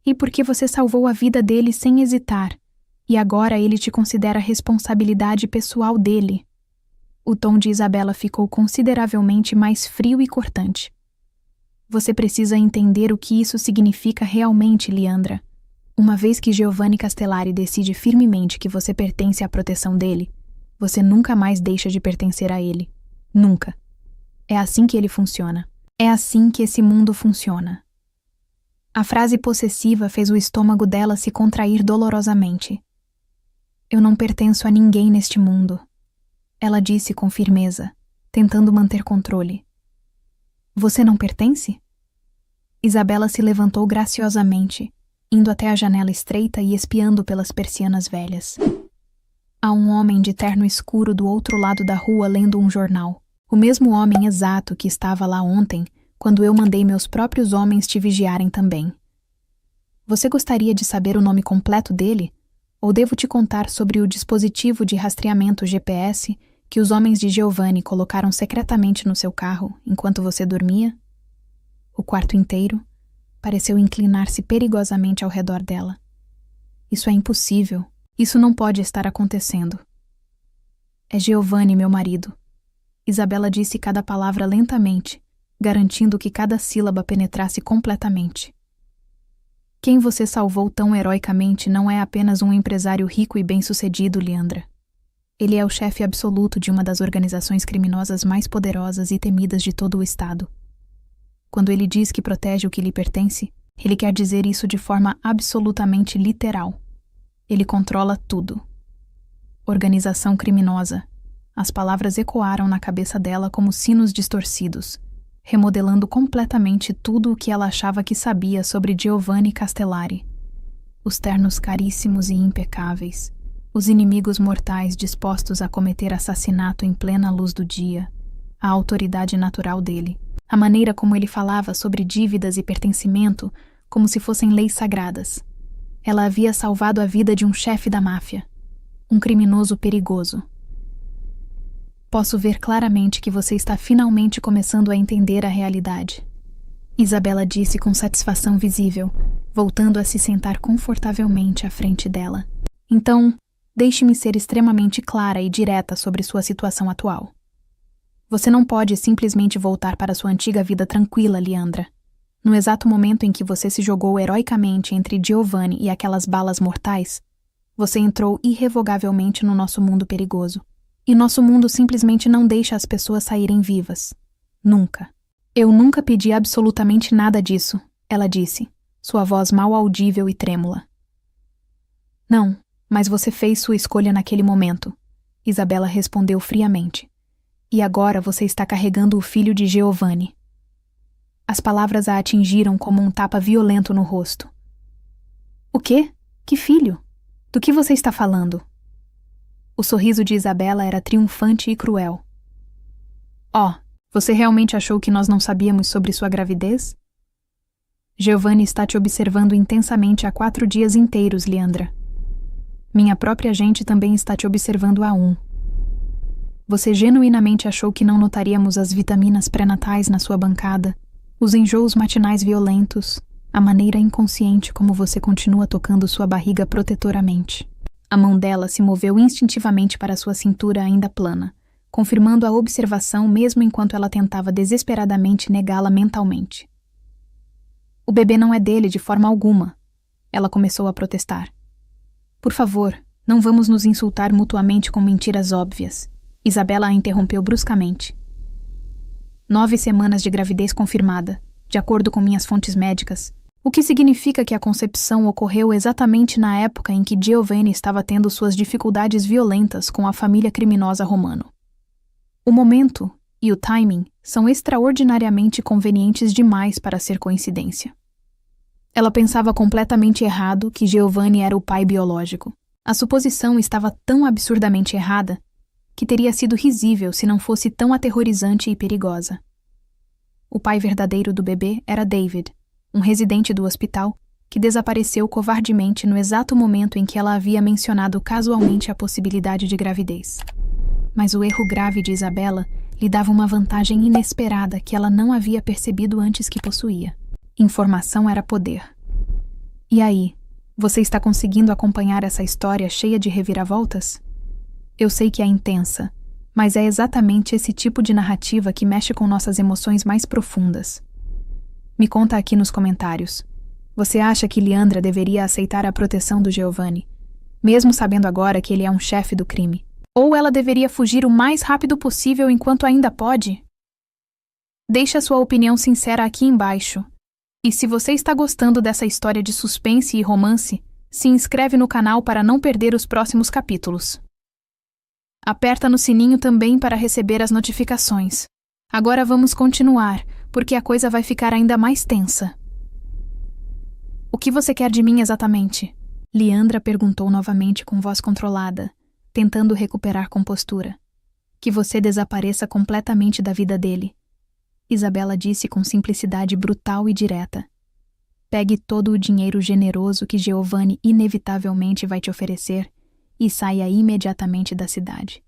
E por que você salvou a vida dele sem hesitar? E agora ele te considera responsabilidade pessoal dele. O tom de Isabela ficou consideravelmente mais frio e cortante. Você precisa entender o que isso significa realmente, Leandra. Uma vez que Giovanni Castellari decide firmemente que você pertence à proteção dele, você nunca mais deixa de pertencer a ele. Nunca. É assim que ele funciona. É assim que esse mundo funciona. A frase possessiva fez o estômago dela se contrair dolorosamente. Eu não pertenço a ninguém neste mundo, ela disse com firmeza, tentando manter controle. Você não pertence? Isabela se levantou graciosamente, indo até a janela estreita e espiando pelas persianas velhas. Há um homem de terno escuro do outro lado da rua lendo um jornal. O mesmo homem exato que estava lá ontem, quando eu mandei meus próprios homens te vigiarem também. Você gostaria de saber o nome completo dele? Ou devo te contar sobre o dispositivo de rastreamento GPS que os homens de Giovanni colocaram secretamente no seu carro enquanto você dormia? O quarto inteiro pareceu inclinar-se perigosamente ao redor dela. Isso é impossível. Isso não pode estar acontecendo. É Giovanni, meu marido. Isabela disse cada palavra lentamente, garantindo que cada sílaba penetrasse completamente. Quem você salvou tão heroicamente não é apenas um empresário rico e bem-sucedido, Leandra. Ele é o chefe absoluto de uma das organizações criminosas mais poderosas e temidas de todo o estado. Quando ele diz que protege o que lhe pertence, ele quer dizer isso de forma absolutamente literal. Ele controla tudo. Organização criminosa. As palavras ecoaram na cabeça dela como sinos distorcidos, remodelando completamente tudo o que ela achava que sabia sobre Giovanni Castellari. Os ternos caríssimos e impecáveis, os inimigos mortais dispostos a cometer assassinato em plena luz do dia, a autoridade natural dele, a maneira como ele falava sobre dívidas e pertencimento como se fossem leis sagradas. Ela havia salvado a vida de um chefe da máfia, um criminoso perigoso. Posso ver claramente que você está finalmente começando a entender a realidade. Isabela disse com satisfação visível, voltando a se sentar confortavelmente à frente dela. Então, deixe-me ser extremamente clara e direta sobre sua situação atual. Você não pode simplesmente voltar para sua antiga vida tranquila, Leandra. No exato momento em que você se jogou heroicamente entre Giovanni e aquelas balas mortais, você entrou irrevogavelmente no nosso mundo perigoso. E nosso mundo simplesmente não deixa as pessoas saírem vivas. Nunca. Eu nunca pedi absolutamente nada disso, ela disse, sua voz mal audível e trêmula. Não, mas você fez sua escolha naquele momento, Isabela respondeu friamente. E agora você está carregando o filho de Giovanni. As palavras a atingiram como um tapa violento no rosto. O quê? Que filho? Do que você está falando? O sorriso de Isabela era triunfante e cruel. Você realmente achou que nós não sabíamos sobre sua gravidez? Giovanni está te observando intensamente há 4 dias inteiros, Leandra. Minha própria gente também está te observando a um. Você genuinamente achou que não notaríamos as vitaminas pré-natais na sua bancada, os enjoos matinais violentos, a maneira inconsciente como você continua tocando sua barriga protetoramente. A mão dela se moveu instintivamente para sua cintura ainda plana, confirmando a observação mesmo enquanto ela tentava desesperadamente negá-la mentalmente. O bebê não é dele de forma alguma, ela começou a protestar. Por favor, não vamos nos insultar mutuamente com mentiras óbvias. Isabela a interrompeu bruscamente. 9 semanas de gravidez confirmada, de acordo com minhas fontes médicas, o que significa que a concepção ocorreu exatamente na época em que Giovanni estava tendo suas dificuldades violentas com a família criminosa Romano. O momento e o timing são extraordinariamente convenientes demais para ser coincidência. Ela pensava completamente errado que Giovanni era o pai biológico. A suposição estava tão absurdamente errada que teria sido risível se não fosse tão aterrorizante e perigosa. O pai verdadeiro do bebê era David, um residente do hospital que desapareceu covardemente no exato momento em que ela havia mencionado casualmente a possibilidade de gravidez. Mas o erro grave de Isabela lhe dava uma vantagem inesperada que ela não havia percebido antes que possuía. Informação era poder. E aí, você está conseguindo acompanhar essa história cheia de reviravoltas? Eu sei que é intensa, mas é exatamente esse tipo de narrativa que mexe com nossas emoções mais profundas. Me conta aqui nos comentários. Você acha que Leandra deveria aceitar a proteção do Giovanni, mesmo sabendo agora que ele é um chefe do crime? Ou ela deveria fugir o mais rápido possível enquanto ainda pode? Deixe a sua opinião sincera aqui embaixo. E se você está gostando dessa história de suspense e romance, se inscreve no canal para não perder os próximos capítulos. Aperta no sininho também para receber as notificações. Agora vamos continuar, porque a coisa vai ficar ainda mais tensa. O que você quer de mim exatamente? Leandra perguntou novamente com voz controlada, tentando recuperar compostura. Que você desapareça completamente da vida dele. Isabela disse com simplicidade brutal e direta. Pegue todo o dinheiro generoso que Giovanni inevitavelmente vai te oferecer e saia imediatamente da cidade.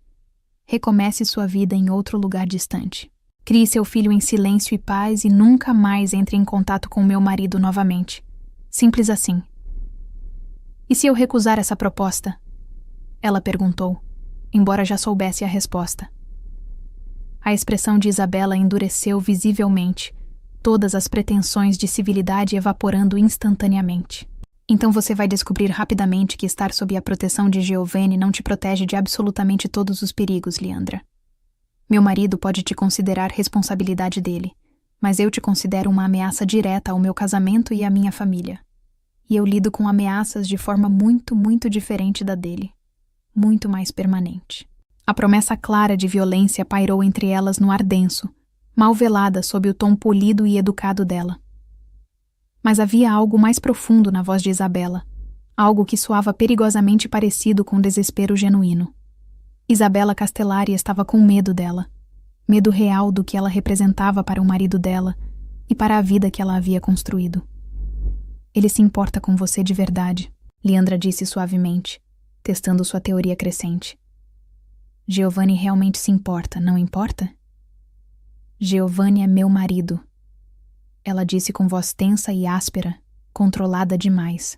Recomece sua vida em outro lugar distante. Crie seu filho em silêncio e paz e nunca mais entre em contato com meu marido novamente. Simples assim. E se eu recusar essa proposta? Ela perguntou, embora já soubesse a resposta. A expressão de Isabela endureceu visivelmente, todas as pretensões de civilidade evaporando instantaneamente. Então você vai descobrir rapidamente que estar sob a proteção de Giovanni não te protege de absolutamente todos os perigos, Leandra. Meu marido pode te considerar responsabilidade dele, mas eu te considero uma ameaça direta ao meu casamento e à minha família. E eu lido com ameaças de forma muito, muito diferente da dele. Muito mais permanente. A promessa clara de violência pairou entre elas no ar denso, mal velada sob o tom polido e educado dela. Mas havia algo mais profundo na voz de Isabela, algo que soava perigosamente parecido com desespero genuíno. Isabela Castellari estava com medo dela, medo real do que ela representava para o marido dela e para a vida que ela havia construído. Ele se importa com você de verdade, Leandra disse suavemente, testando sua teoria crescente. Giovanni realmente se importa, não importa? Giovanni é meu marido. Ela disse com voz tensa e áspera, controlada demais.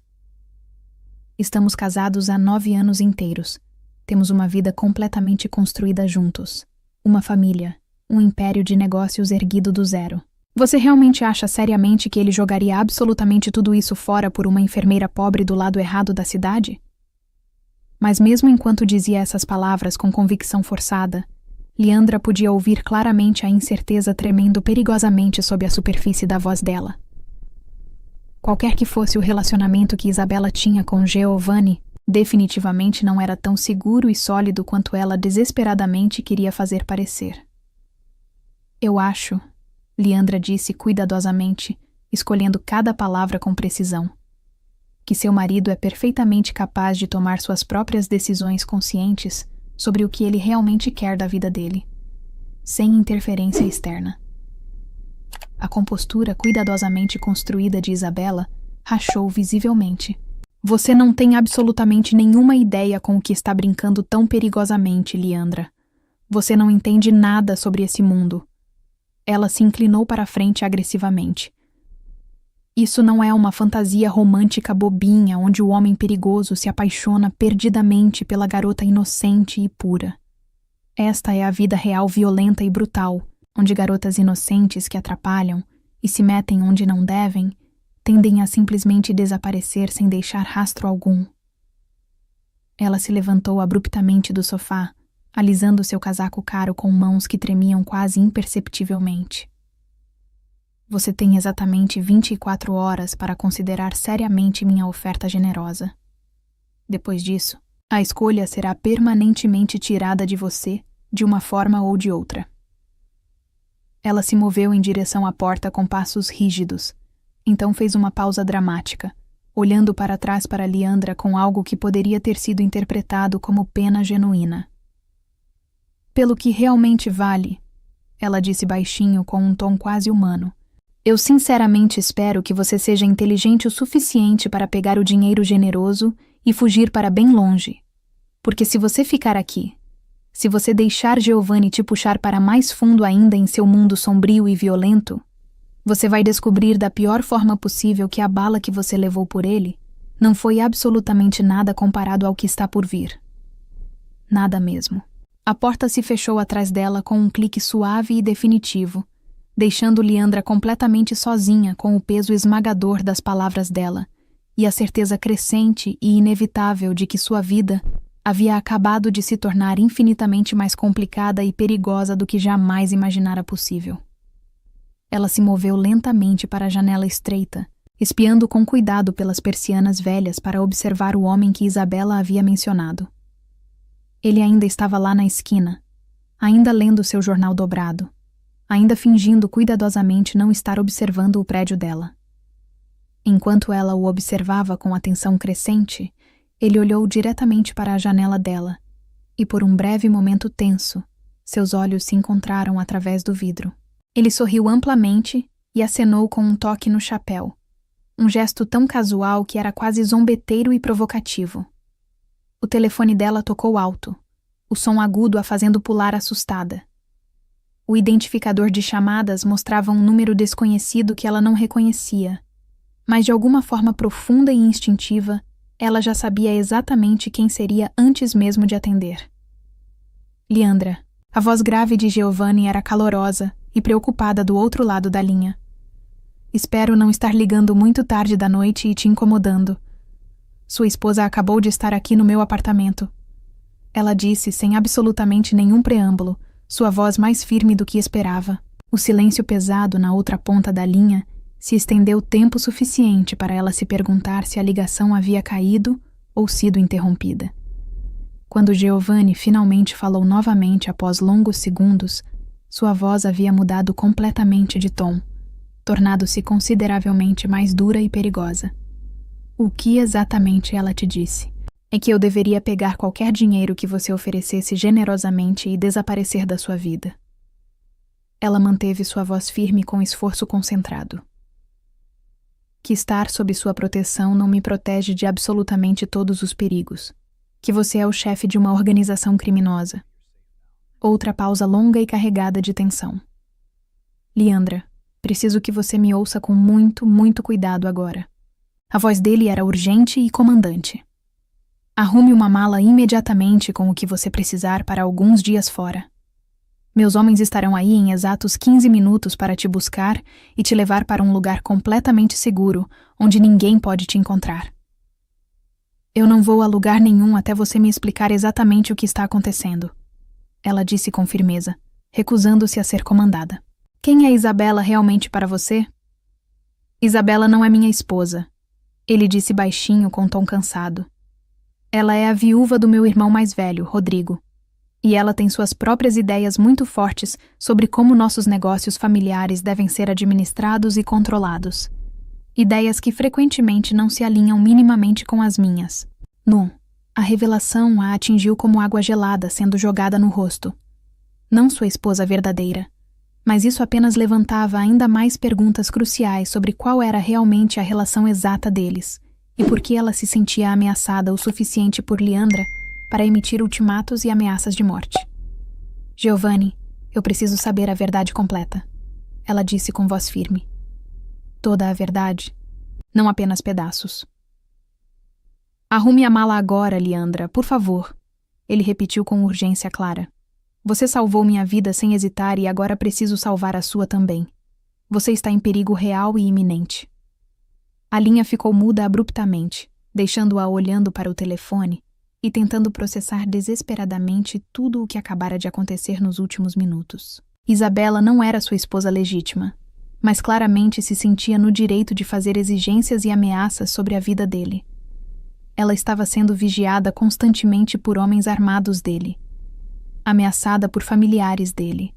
Estamos casados há 9 anos inteiros. Temos uma vida completamente construída juntos. Uma família, um império de negócios erguido do zero. Você realmente acha seriamente que ele jogaria absolutamente tudo isso fora por uma enfermeira pobre do lado errado da cidade? Mas mesmo enquanto dizia essas palavras com convicção forçada, Leandra podia ouvir claramente a incerteza tremendo perigosamente sob a superfície da voz dela. Qualquer que fosse o relacionamento que Isabela tinha com Giovanni, definitivamente não era tão seguro e sólido quanto ela desesperadamente queria fazer parecer. Eu acho, Leandra disse cuidadosamente, escolhendo cada palavra com precisão, que seu marido é perfeitamente capaz de tomar suas próprias decisões conscientes sobre o que ele realmente quer da vida dele, sem interferência externa. A compostura cuidadosamente construída de Isabela rachou visivelmente. Você não tem absolutamente nenhuma ideia com o que está brincando tão perigosamente, Liandra. Você não entende nada sobre esse mundo. Ela se inclinou para a frente agressivamente. Isso não é uma fantasia romântica bobinha onde o homem perigoso se apaixona perdidamente pela garota inocente e pura. Esta é a vida real violenta e brutal, onde garotas inocentes que atrapalham e se metem onde não devem, tendem a simplesmente desaparecer sem deixar rastro algum. Ela se levantou abruptamente do sofá, alisando seu casaco caro com mãos que tremiam quase imperceptivelmente. Você tem exatamente 24 horas para considerar seriamente minha oferta generosa. Depois disso, a escolha será permanentemente tirada de você, de uma forma ou de outra. Ela se moveu em direção à porta com passos rígidos, então fez uma pausa dramática, olhando para trás para Liandra com algo que poderia ter sido interpretado como pena genuína. Pelo que realmente vale, ela disse baixinho com um tom quase humano, eu sinceramente espero que você seja inteligente o suficiente para pegar o dinheiro generoso e fugir para bem longe. Porque se você ficar aqui, se você deixar Giovanni te puxar para mais fundo ainda em seu mundo sombrio e violento, você vai descobrir da pior forma possível que a bala que você levou por ele não foi absolutamente nada comparado ao que está por vir. Nada mesmo. A porta se fechou atrás dela com um clique suave e definitivo, deixando Liandra completamente sozinha com o peso esmagador das palavras dela e a certeza crescente e inevitável de que sua vida havia acabado de se tornar infinitamente mais complicada e perigosa do que jamais imaginara possível. Ela se moveu lentamente para a janela estreita, espiando com cuidado pelas persianas velhas para observar o homem que Isabela havia mencionado. Ele ainda estava lá na esquina, ainda lendo seu jornal dobrado, ainda fingindo cuidadosamente não estar observando o prédio dela. Enquanto ela o observava com atenção crescente, ele olhou diretamente para a janela dela, e por um breve momento tenso, seus olhos se encontraram através do vidro. Ele sorriu amplamente e acenou com um toque no chapéu, um gesto tão casual que era quase zombeteiro e provocativo. O telefone dela tocou alto, o som agudo a fazendo pular assustada. O identificador de chamadas mostrava um número desconhecido que ela não reconhecia, mas de alguma forma profunda e instintiva, ela já sabia exatamente quem seria antes mesmo de atender. Liandra. A voz grave de Giovanni era calorosa e preocupada do outro lado da linha. Espero não estar ligando muito tarde da noite e te incomodando. Sua esposa acabou de estar aqui no meu apartamento. Ela disse sem absolutamente nenhum preâmbulo, sua voz mais firme do que esperava. O silêncio pesado na outra ponta da linha se estendeu tempo suficiente para ela se perguntar se a ligação havia caído ou sido interrompida. Quando Giovanni finalmente falou novamente após longos segundos, sua voz havia mudado completamente de tom, tornado-se consideravelmente mais dura e perigosa. O que exatamente ela te disse? É que eu deveria pegar qualquer dinheiro que você oferecesse generosamente e desaparecer da sua vida. Ela manteve sua voz firme com esforço concentrado. Que estar sob sua proteção não me protege de absolutamente todos os perigos. Que você é o chefe de uma organização criminosa. Outra pausa longa e carregada de tensão. Liandra, preciso que você me ouça com muito, muito cuidado agora. A voz dele era urgente e comandante. Arrume uma mala imediatamente com o que você precisar para alguns dias fora. Meus homens estarão aí em exatos 15 minutos para te buscar e te levar para um lugar completamente seguro, onde ninguém pode te encontrar. Eu não vou a lugar nenhum até você me explicar exatamente o que está acontecendo, ela disse com firmeza, recusando-se a ser comandada. Quem é Isabela realmente para você? Isabela não é minha esposa, ele disse baixinho com tom cansado. Ela é a viúva do meu irmão mais velho, Rodrigo. E ela tem suas próprias ideias muito fortes sobre como nossos negócios familiares devem ser administrados e controlados. Ideias que frequentemente não se alinham minimamente com as minhas. A revelação a atingiu como água gelada sendo jogada no rosto. Não sua esposa verdadeira, mas isso apenas levantava ainda mais perguntas cruciais sobre qual era realmente a relação exata deles, e porque ela se sentia ameaçada o suficiente por Leandra para emitir ultimatos e ameaças de morte. Giovanni, eu preciso saber a verdade completa, ela disse com voz firme. Toda a verdade, não apenas pedaços. Arrume a mala agora, Leandra, por favor, ele repetiu com urgência clara. Você salvou minha vida sem hesitar e agora preciso salvar a sua também. Você está em perigo real e iminente. A linha ficou muda abruptamente, deixando-a olhando para o telefone e tentando processar desesperadamente tudo o que acabara de acontecer nos últimos minutos. Isabela não era sua esposa legítima, mas claramente se sentia no direito de fazer exigências e ameaças sobre a vida dele. Ela estava sendo vigiada constantemente por homens armados dele, ameaçada por familiares dele.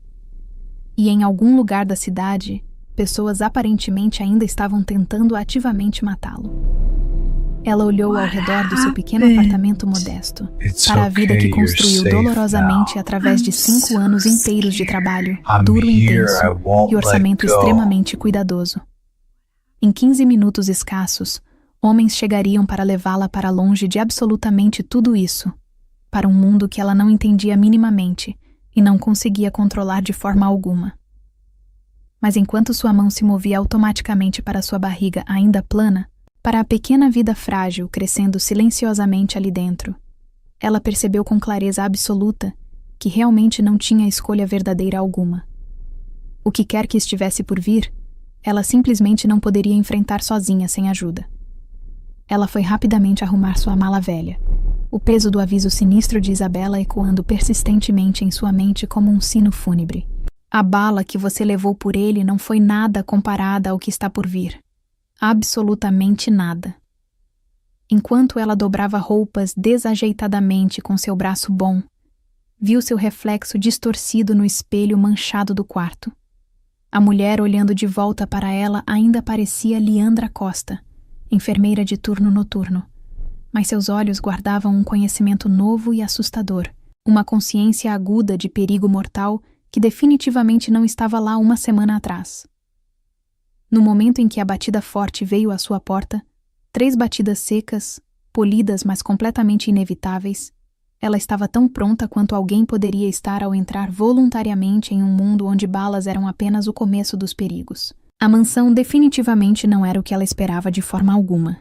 E em algum lugar da cidade, pessoas aparentemente ainda estavam tentando ativamente matá-lo. Ela olhou ao redor do seu pequeno apartamento modesto, para a vida que construiu dolorosamente através de 5 anos inteiros de trabalho, duro e intenso, e orçamento extremamente cuidadoso. Em 15 minutos escassos, homens chegariam para levá-la para longe de absolutamente tudo isso, para um mundo que ela não entendia minimamente e não conseguia controlar de forma alguma. Mas enquanto sua mão se movia automaticamente para sua barriga ainda plana, para a pequena vida frágil crescendo silenciosamente ali dentro, ela percebeu com clareza absoluta que realmente não tinha escolha verdadeira alguma. O que quer que estivesse por vir, ela simplesmente não poderia enfrentar sozinha sem ajuda. Ela foi rapidamente arrumar sua mala velha, o peso do aviso sinistro de Isabela ecoando persistentemente em sua mente como um sino fúnebre. A bala que você levou por ele não foi nada comparada ao que está por vir. Absolutamente nada. Enquanto ela dobrava roupas desajeitadamente com seu braço bom, viu seu reflexo distorcido no espelho manchado do quarto. A mulher olhando de volta para ela ainda parecia Leandra Costa, enfermeira de turno noturno, mas seus olhos guardavam um conhecimento novo e assustador, uma consciência aguda de perigo mortal que definitivamente não estava lá uma semana atrás. No momento em que a batida forte veio à sua porta, 3 batidas secas, polidas mas completamente inevitáveis, ela estava tão pronta quanto alguém poderia estar ao entrar voluntariamente em um mundo onde balas eram apenas o começo dos perigos. A mansão definitivamente não era o que ela esperava de forma alguma.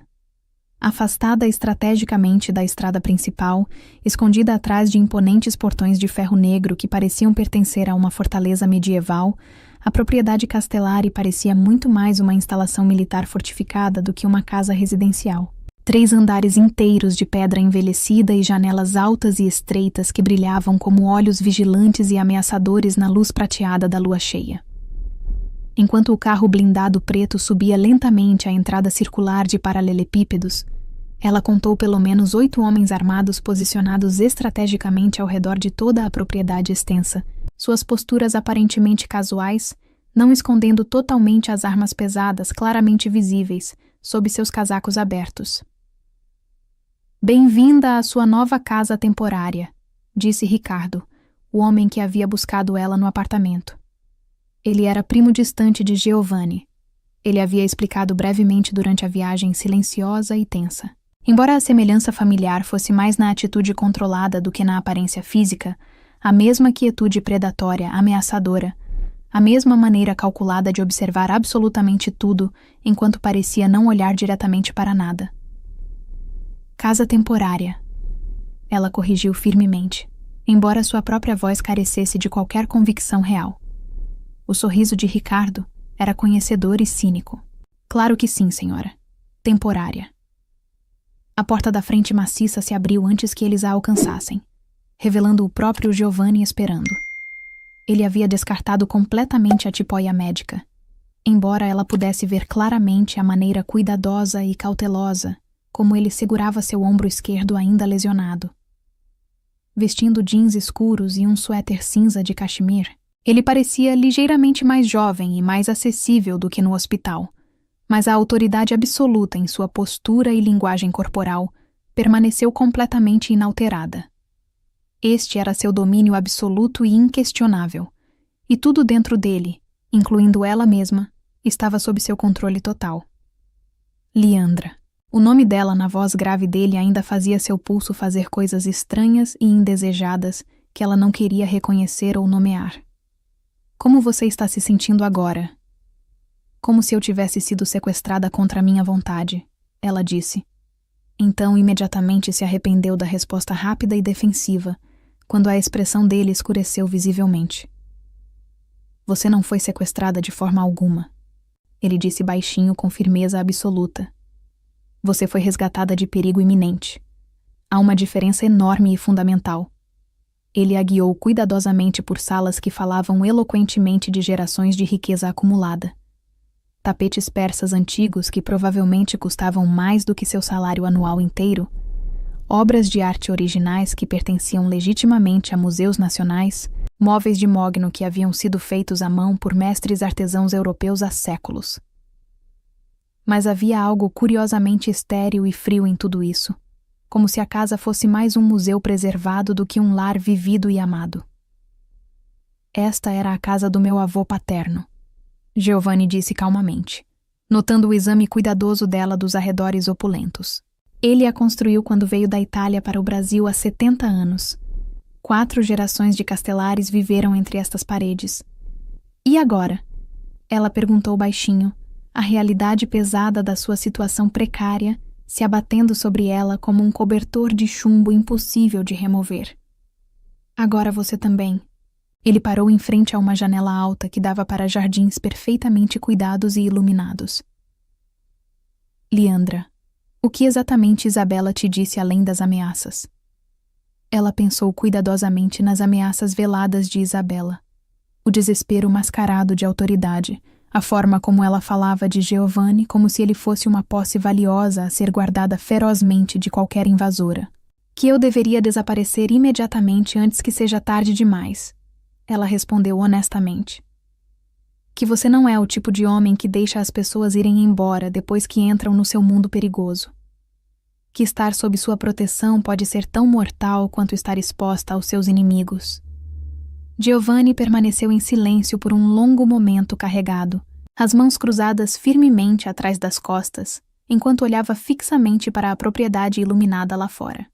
Afastada estrategicamente da estrada principal, escondida atrás de imponentes portões de ferro negro que pareciam pertencer a uma fortaleza medieval, a propriedade Castellari parecia muito mais uma instalação militar fortificada do que uma casa residencial. 3 andares inteiros de pedra envelhecida e janelas altas e estreitas que brilhavam como olhos vigilantes e ameaçadores na luz prateada da lua cheia. Enquanto o carro blindado preto subia lentamente a entrada circular de paralelepípedos, ela contou pelo menos 8 homens armados posicionados estrategicamente ao redor de toda a propriedade extensa, suas posturas aparentemente casuais, não escondendo totalmente as armas pesadas claramente visíveis sob seus casacos abertos. Bem-vinda à sua nova casa temporária, disse Ricardo, o homem que havia buscado ela no apartamento. Ele era primo distante de Giovanni. Ele havia explicado brevemente durante a viagem silenciosa e tensa. Embora a semelhança familiar fosse mais na atitude controlada do que na aparência física, a mesma quietude predatória, ameaçadora, a mesma maneira calculada de observar absolutamente tudo enquanto parecia não olhar diretamente para nada. Casa temporária. Ela corrigiu firmemente, embora sua própria voz carecesse de qualquer convicção real. O sorriso de Ricardo era conhecedor e cínico. Claro que sim, senhora. Temporária. A porta da frente maciça se abriu antes que eles a alcançassem, revelando o próprio Giovanni esperando. Ele havia descartado completamente a tipóia médica, embora ela pudesse ver claramente a maneira cuidadosa e cautelosa como ele segurava seu ombro esquerdo ainda lesionado. Vestindo jeans escuros e um suéter cinza de cachemir, ele parecia ligeiramente mais jovem e mais acessível do que no hospital, mas a autoridade absoluta em sua postura e linguagem corporal permaneceu completamente inalterada. Este era seu domínio absoluto e inquestionável, e tudo dentro dele, incluindo ela mesma, estava sob seu controle total. Leandra. O nome dela na voz grave dele ainda fazia seu pulso fazer coisas estranhas e indesejadas que ela não queria reconhecer ou nomear. Como você está se sentindo agora? Como se eu tivesse sido sequestrada contra minha vontade, ela disse. Então imediatamente se arrependeu da resposta rápida e defensiva, quando a expressão dele escureceu visivelmente. Você não foi sequestrada de forma alguma, ele disse baixinho com firmeza absoluta. Você foi resgatada de perigo iminente. Há uma diferença enorme e fundamental. Ele a guiou cuidadosamente por salas que falavam eloquentemente de gerações de riqueza acumulada. Tapetes persas antigos que provavelmente custavam mais do que seu salário anual inteiro, obras de arte originais que pertenciam legitimamente a museus nacionais, móveis de mogno que haviam sido feitos à mão por mestres artesãos europeus há séculos. Mas havia algo curiosamente estéril e frio em tudo isso, como se a casa fosse mais um museu preservado do que um lar vivido e amado. Esta era a casa do meu avô paterno, Giovanni disse calmamente, notando o exame cuidadoso dela dos arredores opulentos. Ele a construiu quando veio da Itália para o Brasil há 70 anos. 4 gerações de Castelares viveram entre estas paredes. E agora? Ela perguntou baixinho, a realidade pesada da sua situação precária se abatendo sobre ela como um cobertor de chumbo impossível de remover. Agora você também. Ele parou em frente a uma janela alta que dava para jardins perfeitamente cuidados e iluminados. Leandra, o que exatamente Isabela te disse além das ameaças? Ela pensou cuidadosamente nas ameaças veladas de Isabela, o desespero mascarado de autoridade, a forma como ela falava de Giovanni como se ele fosse uma posse valiosa a ser guardada ferozmente de qualquer invasora. Que eu deveria desaparecer imediatamente antes que seja tarde demais. Ela respondeu honestamente. Que você não é o tipo de homem que deixa as pessoas irem embora depois que entram no seu mundo perigoso. Que estar sob sua proteção pode ser tão mortal quanto estar exposta aos seus inimigos. Giovanni permaneceu em silêncio por um longo momento carregado, as mãos cruzadas firmemente atrás das costas, enquanto olhava fixamente para a propriedade iluminada lá fora.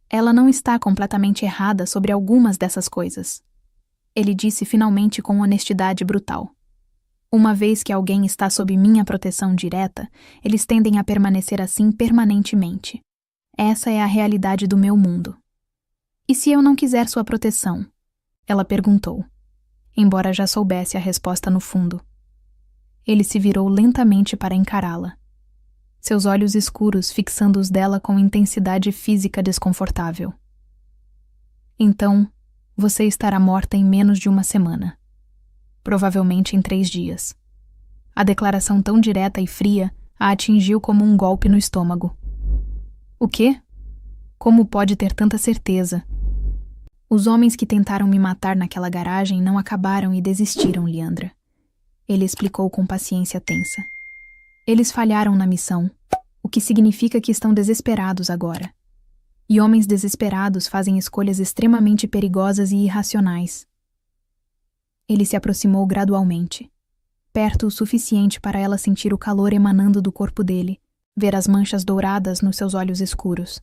Ela não está completamente errada sobre algumas dessas coisas. Ele disse finalmente com honestidade brutal. Uma vez que alguém está sob minha proteção direta, eles tendem a permanecer assim permanentemente. Essa é a realidade do meu mundo. E se eu não quiser sua proteção? Ela perguntou, embora já soubesse a resposta no fundo. Ele se virou lentamente para encará-la. Seus olhos escuros fixando os dela com intensidade física desconfortável. Então, você estará morta em menos de uma semana. Provavelmente em 3 dias. A declaração tão direta e fria a atingiu como um golpe no estômago. O quê? Como pode ter tanta certeza? Os homens que tentaram me matar naquela garagem não acabaram e desistiram, Leandra. Ele explicou com paciência tensa. Eles falharam na missão, o que significa que estão desesperados agora. E homens desesperados fazem escolhas extremamente perigosas e irracionais. Ele se aproximou gradualmente, perto o suficiente para ela sentir o calor emanando do corpo dele, ver as manchas douradas nos seus olhos escuros.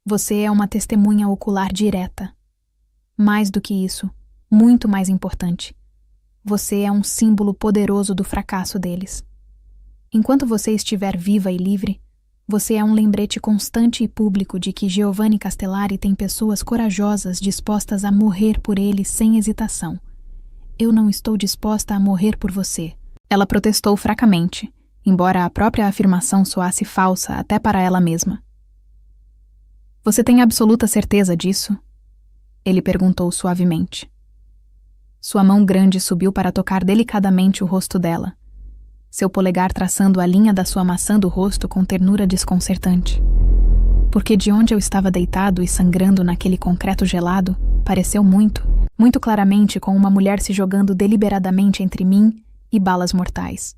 Você é uma testemunha ocular direta. Mais do que isso, muito mais importante. Você é um símbolo poderoso do fracasso deles. Enquanto você estiver viva e livre, você é um lembrete constante e público de que Giovanni Castellari tem pessoas corajosas dispostas a morrer por ele sem hesitação. Eu não estou disposta a morrer por você. Ela protestou fracamente, embora a própria afirmação soasse falsa até para ela mesma. Você tem absoluta certeza disso? Ele perguntou suavemente. Sua mão grande subiu para tocar delicadamente o rosto dela, seu polegar traçando a linha da sua maçã do rosto com ternura desconcertante. Porque de onde eu estava deitado e sangrando naquele concreto gelado, pareceu muito claramente com uma mulher se jogando deliberadamente entre mim e balas mortais.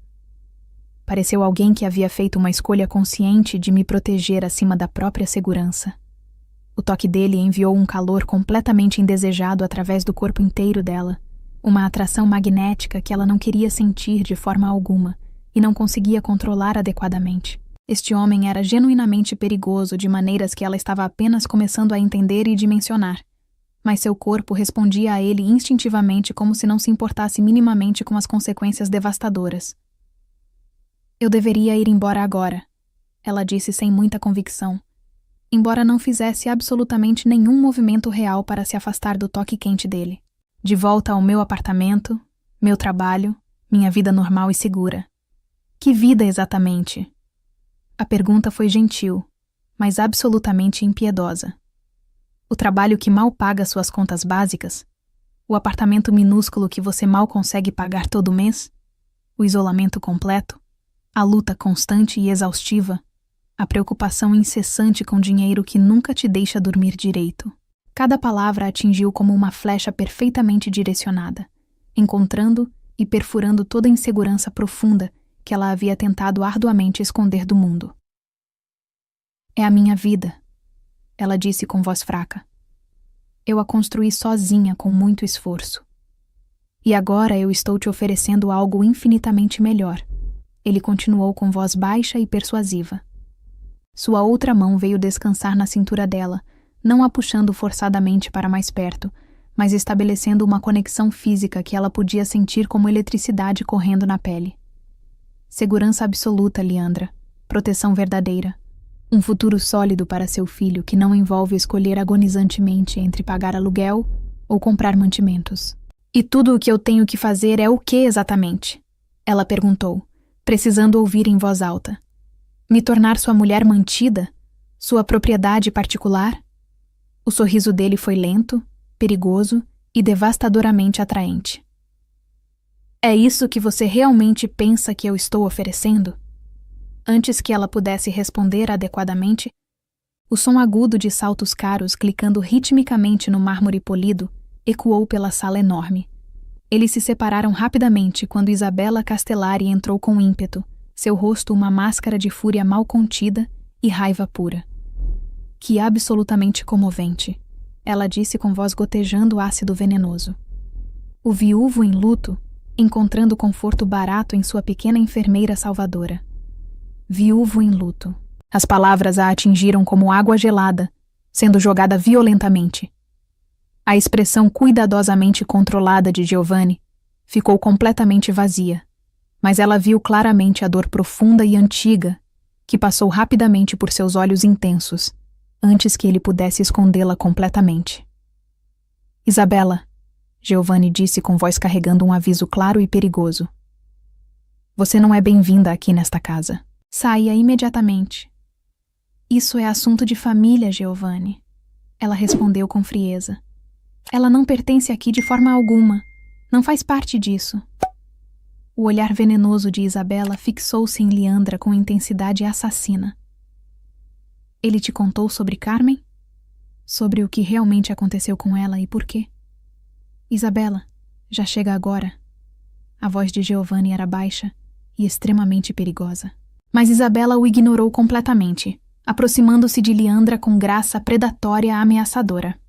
Pareceu alguém que havia feito uma escolha consciente de me proteger acima da própria segurança. O toque dele enviou um calor completamente indesejado através do corpo inteiro dela, uma atração magnética que ela não queria sentir de forma alguma e não conseguia controlar adequadamente. Este homem era genuinamente perigoso de maneiras que ela estava apenas começando a entender e dimensionar, mas seu corpo respondia a ele instintivamente como se não se importasse minimamente com as consequências devastadoras. Eu deveria ir embora agora, ela disse sem muita convicção, embora não fizesse absolutamente nenhum movimento real para se afastar do toque quente dele. De volta ao meu apartamento, meu trabalho, minha vida normal e segura. Que vida exatamente? A pergunta foi gentil, mas absolutamente impiedosa. O trabalho que mal paga suas contas básicas? O apartamento minúsculo que você mal consegue pagar todo mês? O isolamento completo? A luta constante e exaustiva? A preocupação incessante com dinheiro que nunca te deixa dormir direito? Cada palavra atingiu como uma flecha perfeitamente direcionada, encontrando e perfurando toda a insegurança profunda que ela havia tentado arduamente esconder do mundo. É a minha vida, ela disse com voz fraca. Eu a construí sozinha com muito esforço. E agora eu estou te oferecendo algo infinitamente melhor, ele continuou com voz baixa e persuasiva. Sua outra mão veio descansar na cintura dela, não a puxando forçadamente para mais perto, mas estabelecendo uma conexão física que ela podia sentir como eletricidade correndo na pele. Segurança absoluta, Leandra. Proteção verdadeira. Um futuro sólido para seu filho que não envolve escolher agonizantemente entre pagar aluguel ou comprar mantimentos. E tudo o que eu tenho que fazer é o que exatamente? Ela perguntou, precisando ouvir em voz alta. Me tornar sua mulher mantida? Sua propriedade particular? O sorriso dele foi lento, perigoso e devastadoramente atraente. É isso que você realmente pensa que eu estou oferecendo? Antes que ela pudesse responder adequadamente, o som agudo de saltos caros clicando ritmicamente no mármore polido ecoou pela sala enorme. Eles se separaram rapidamente quando Isabella Castellari entrou com ímpeto, seu rosto uma máscara de fúria mal contida e raiva pura. Que absolutamente comovente, ela disse com voz gotejando ácido venenoso. O viúvo em luto, encontrando conforto barato em sua pequena enfermeira salvadora. Viúvo em luto. As palavras a atingiram como água gelada, sendo jogada violentamente. A expressão cuidadosamente controlada de Giovanni ficou completamente vazia, mas ela viu claramente a dor profunda e antiga que passou rapidamente por seus olhos intensos, antes que ele pudesse escondê-la completamente. Isabella, Giovanni disse com voz carregando um aviso claro e perigoso. Você não é bem-vinda aqui nesta casa. Saia imediatamente. Isso é assunto de família, Giovanni. Ela respondeu com frieza. Ela não pertence aqui de forma alguma. Não faz parte disso. O olhar venenoso de Isabella fixou-se em Leandra com intensidade assassina. Ele te contou sobre Carmen? Sobre o que realmente aconteceu com ela e por quê? Isabella, já chega agora. A voz de Giovanni era baixa e extremamente perigosa. Mas Isabella o ignorou completamente, aproximando-se de Leandra com graça predatória ameaçadora.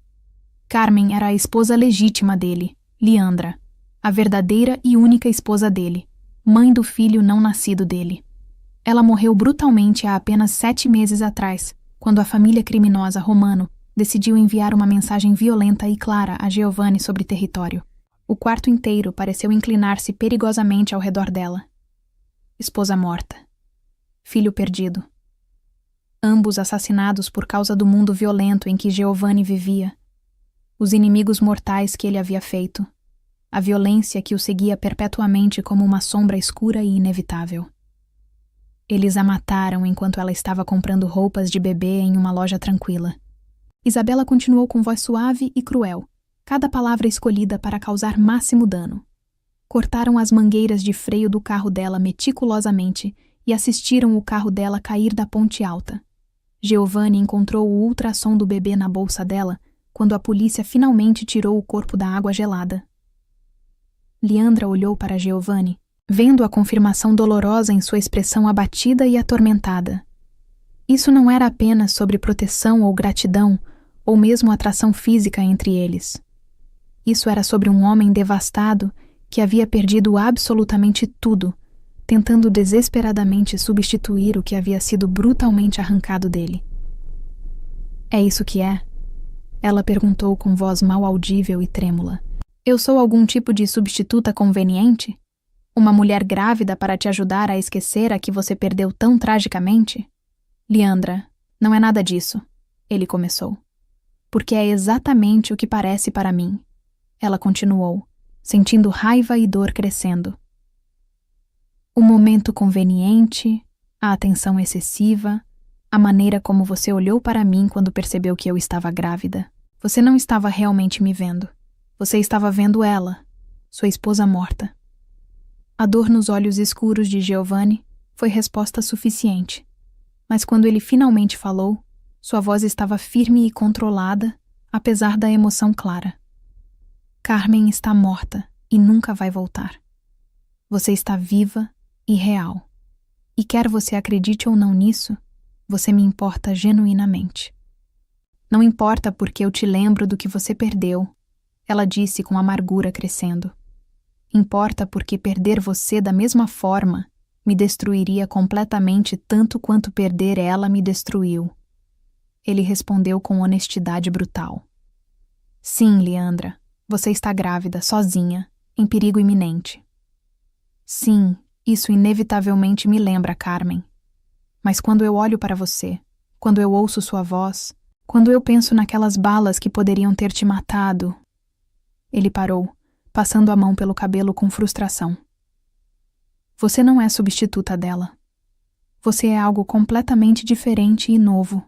Carmen era a esposa legítima dele, Leandra, a verdadeira e única esposa dele, mãe do filho não nascido dele. Ela morreu brutalmente há apenas 7 meses atrás, quando a família criminosa Romano decidiu enviar uma mensagem violenta e clara a Giovanni sobre território. O quarto inteiro pareceu inclinar-se perigosamente ao redor dela. Esposa morta. Filho perdido. Ambos assassinados por causa do mundo violento em que Giovanni vivia. Os inimigos mortais que ele havia feito. A violência que o seguia perpetuamente como uma sombra escura e inevitável. Eles a mataram enquanto ela estava comprando roupas de bebê em uma loja tranquila. Isabella continuou com voz suave e cruel, cada palavra escolhida para causar máximo dano. Cortaram as mangueiras de freio do carro dela meticulosamente e assistiram o carro dela cair da ponte alta. Giovanni encontrou o ultrassom do bebê na bolsa dela quando a polícia finalmente tirou o corpo da água gelada. Leandra olhou para Giovanni, vendo a confirmação dolorosa em sua expressão abatida e atormentada. Isso não era apenas sobre proteção ou gratidão, ou mesmo atração física entre eles. Isso era sobre um homem devastado que havia perdido absolutamente tudo, tentando desesperadamente substituir o que havia sido brutalmente arrancado dele. É isso que é? Ela perguntou com voz mal audível e trêmula. Eu sou algum tipo de substituta conveniente? Uma mulher grávida para te ajudar a esquecer a que você perdeu tão tragicamente? Leandra, não é nada disso, ele começou. Porque é exatamente o que parece para mim. Ela continuou, sentindo raiva e dor crescendo. O momento conveniente, a atenção excessiva, a maneira como você olhou para mim quando percebeu que eu estava grávida. Você não estava realmente me vendo. Você estava vendo ela, sua esposa morta. A dor nos olhos escuros de Giovanni foi resposta suficiente. Mas quando ele finalmente falou, sua voz estava firme e controlada, apesar da emoção clara. Carmen está morta e nunca vai voltar. Você está viva e real. E quer você acredite ou não nisso, você me importa genuinamente. Não importa porque eu te lembro do que você perdeu, ela disse com amargura crescendo. Importa porque perder você da mesma forma me destruiria completamente tanto quanto perder ela me destruiu. Ele respondeu com honestidade brutal. Sim, Leandra, você está grávida, sozinha, em perigo iminente. Sim, isso inevitavelmente me lembra Carmen. Mas quando eu olho para você, quando eu ouço sua voz, quando eu penso naquelas balas que poderiam ter te matado... Ele parou, passando a mão pelo cabelo com frustração. Você não é substituta dela. Você é algo completamente diferente e novo.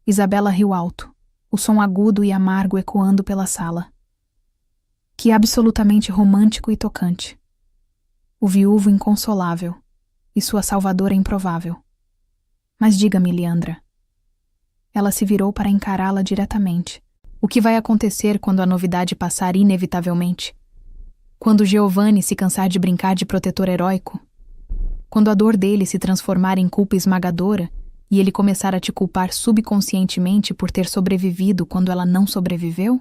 Isabela riu alto, o som agudo e amargo ecoando pela sala. Que absolutamente romântico e tocante. O viúvo inconsolável e sua salvadora improvável. Mas diga-me, Leandra. Ela se virou para encará-la diretamente. O que vai acontecer quando a novidade passar inevitavelmente? Quando Giovanni se cansar de brincar de protetor heróico? Quando a dor dele se transformar em culpa esmagadora e ele começar a te culpar subconscientemente por ter sobrevivido quando ela não sobreviveu?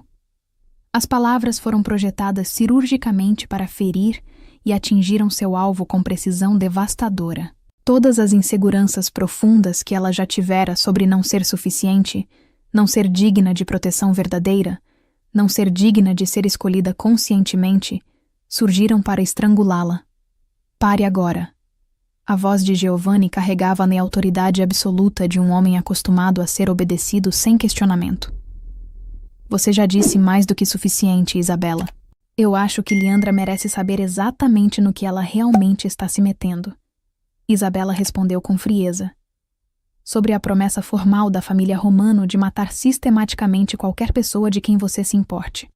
As palavras foram projetadas cirurgicamente para ferir e atingiram seu alvo com precisão devastadora. Todas as inseguranças profundas que ela já tivera sobre não ser suficiente, não ser digna de proteção verdadeira, não ser digna de ser escolhida conscientemente, surgiram para estrangulá-la. Pare agora. A voz de Giovanni carregava a autoridade absoluta de um homem acostumado a ser obedecido sem questionamento. Você já disse mais do que suficiente, Isabela. Eu acho que Leandra merece saber exatamente no que ela realmente está se metendo. Isabela respondeu com frieza. Sobre a promessa formal da família Romano de matar sistematicamente qualquer pessoa de quem você se importe.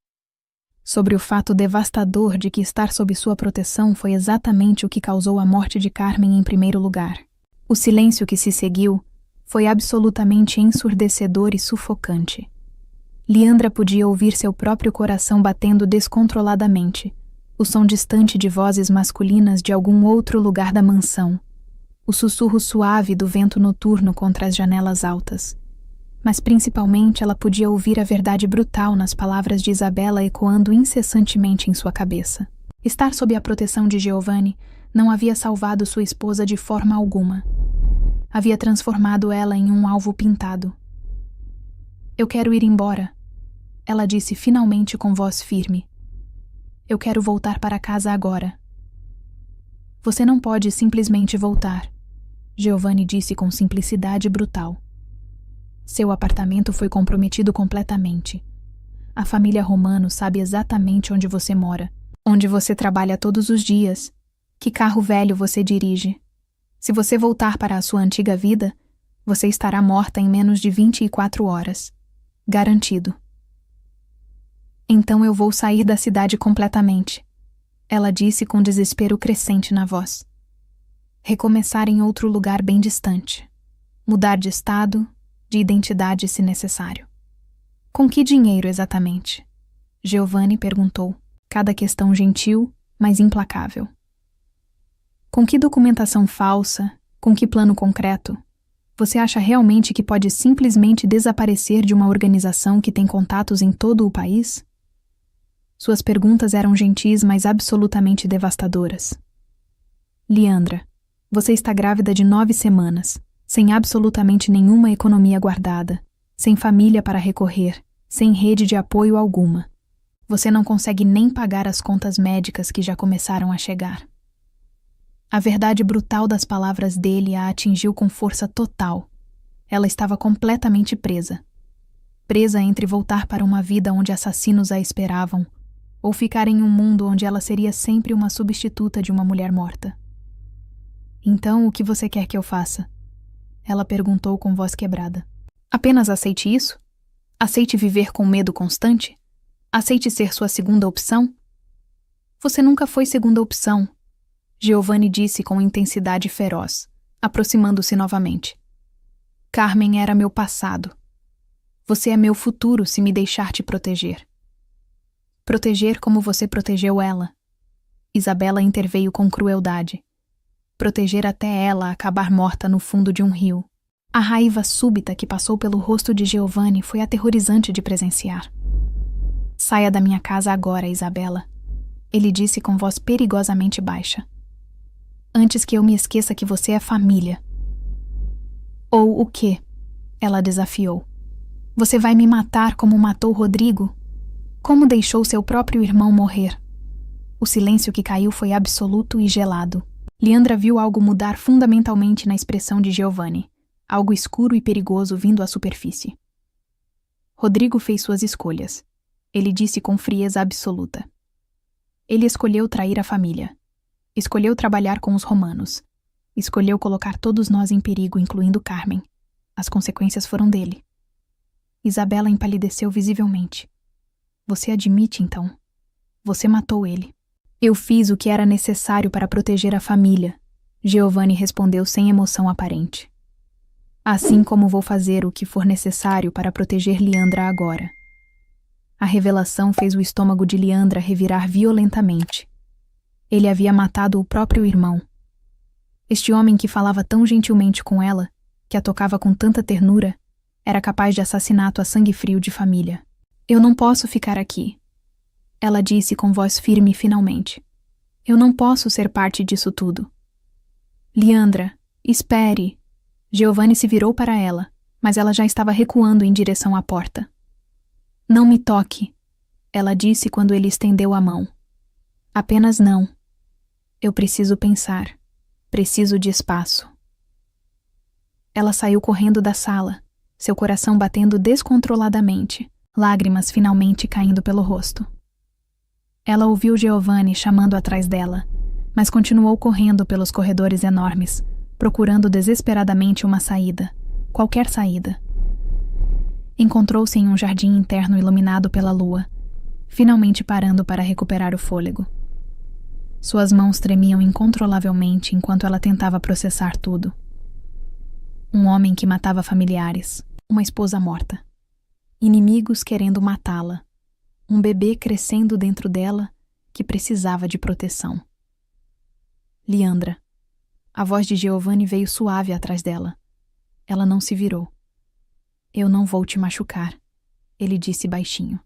Sobre o fato devastador de que estar sob sua proteção foi exatamente o que causou a morte de Carmen em primeiro lugar. O silêncio que se seguiu foi absolutamente ensurdecedor e sufocante. Leandra podia ouvir seu próprio coração batendo descontroladamente, o som distante de vozes masculinas de algum outro lugar da mansão, o sussurro suave do vento noturno contra as janelas altas. Mas principalmente ela podia ouvir a verdade brutal nas palavras de Isabela ecoando incessantemente em sua cabeça. Estar sob a proteção de Giovanni não havia salvado sua esposa de forma alguma. Havia transformado ela em um alvo pintado. Eu quero ir embora, ela disse finalmente com voz firme. Eu quero voltar para casa agora. Você não pode simplesmente voltar, Giovanni disse com simplicidade brutal. Seu apartamento foi comprometido completamente. A família Romano sabe exatamente onde você mora, onde você trabalha todos os dias, que carro velho você dirige. Se você voltar para a sua antiga vida, você estará morta em menos de 24 horas. Garantido. Então eu vou sair da cidade completamente, ela disse com desespero crescente na voz. Recomeçar em outro lugar bem distante. Mudar de estado, de identidade se necessário. Com que dinheiro exatamente? Giovanni perguntou, cada questão gentil, mas implacável. Com que documentação falsa, com que plano concreto? Você acha realmente que pode simplesmente desaparecer de uma organização que tem contatos em todo o país? Suas perguntas eram gentis, mas absolutamente devastadoras. Liandra, você está grávida de 9 semanas, sem absolutamente nenhuma economia guardada, sem família para recorrer, sem rede de apoio alguma. Você não consegue nem pagar as contas médicas que já começaram a chegar. A verdade brutal das palavras dele a atingiu com força total. Ela estava completamente presa. Presa entre voltar para uma vida onde assassinos a esperavam, ou ficar em um mundo onde ela seria sempre uma substituta de uma mulher morta. Então, o que você quer que eu faça? Ela perguntou com voz quebrada. Apenas aceite isso? Aceite viver com medo constante? Aceite ser sua segunda opção? Você nunca foi segunda opção, Giovanni disse com intensidade feroz, aproximando-se novamente. Carmen era meu passado. Você é meu futuro se me deixar te proteger. Proteger como você protegeu ela. Isabela interveio com crueldade. Proteger até ela acabar morta no fundo de um rio. A raiva súbita que passou pelo rosto de Giovanni foi aterrorizante de presenciar. Saia da minha casa agora, Isabela, ele disse com voz perigosamente baixa. Antes que eu me esqueça que você é família. Ou o quê? Ela desafiou. Você vai me matar como matou Rodrigo? Como deixou seu próprio irmão morrer? O silêncio que caiu foi absoluto e gelado. Liandra viu algo mudar fundamentalmente na expressão de Giovanni, algo escuro e perigoso vindo à superfície. Rodrigo fez suas escolhas. Ele disse com frieza absoluta. Ele escolheu trair a família. Escolheu trabalhar com os romanos. Escolheu colocar todos nós em perigo, incluindo Carmen. As consequências foram dele. Isabela empalideceu visivelmente. Você admite, então? Você matou ele. Eu fiz o que era necessário para proteger a família, Giovanni respondeu sem emoção aparente. Assim como vou fazer o que for necessário para proteger Liandra agora. A revelação fez o estômago de Liandra revirar violentamente. Ele havia matado o próprio irmão. Este homem que falava tão gentilmente com ela, que a tocava com tanta ternura, era capaz de assassinato a sangue frio de família. Eu não posso ficar aqui. Ela disse com voz firme finalmente. Eu não posso ser parte disso tudo. Liandra, espere. Giovanni se virou para ela, mas ela já estava recuando em direção à porta. Não me toque, ela disse quando ele estendeu a mão. Apenas não. Eu preciso pensar. Preciso de espaço. Ela saiu correndo da sala, seu coração batendo descontroladamente, lágrimas finalmente caindo pelo rosto. Ela ouviu Giovanni chamando atrás dela, mas continuou correndo pelos corredores enormes, procurando desesperadamente uma saída, qualquer saída. Encontrou-se em um jardim interno iluminado pela lua, finalmente parando para recuperar o fôlego. Suas mãos tremiam incontrolavelmente enquanto ela tentava processar tudo. Um homem que matava familiares, uma esposa morta. Inimigos querendo matá-la. Um bebê crescendo dentro dela que precisava de proteção. Liandra. A voz de Giovanni veio suave atrás dela. Ela não se virou. Eu não vou te machucar, ele disse baixinho.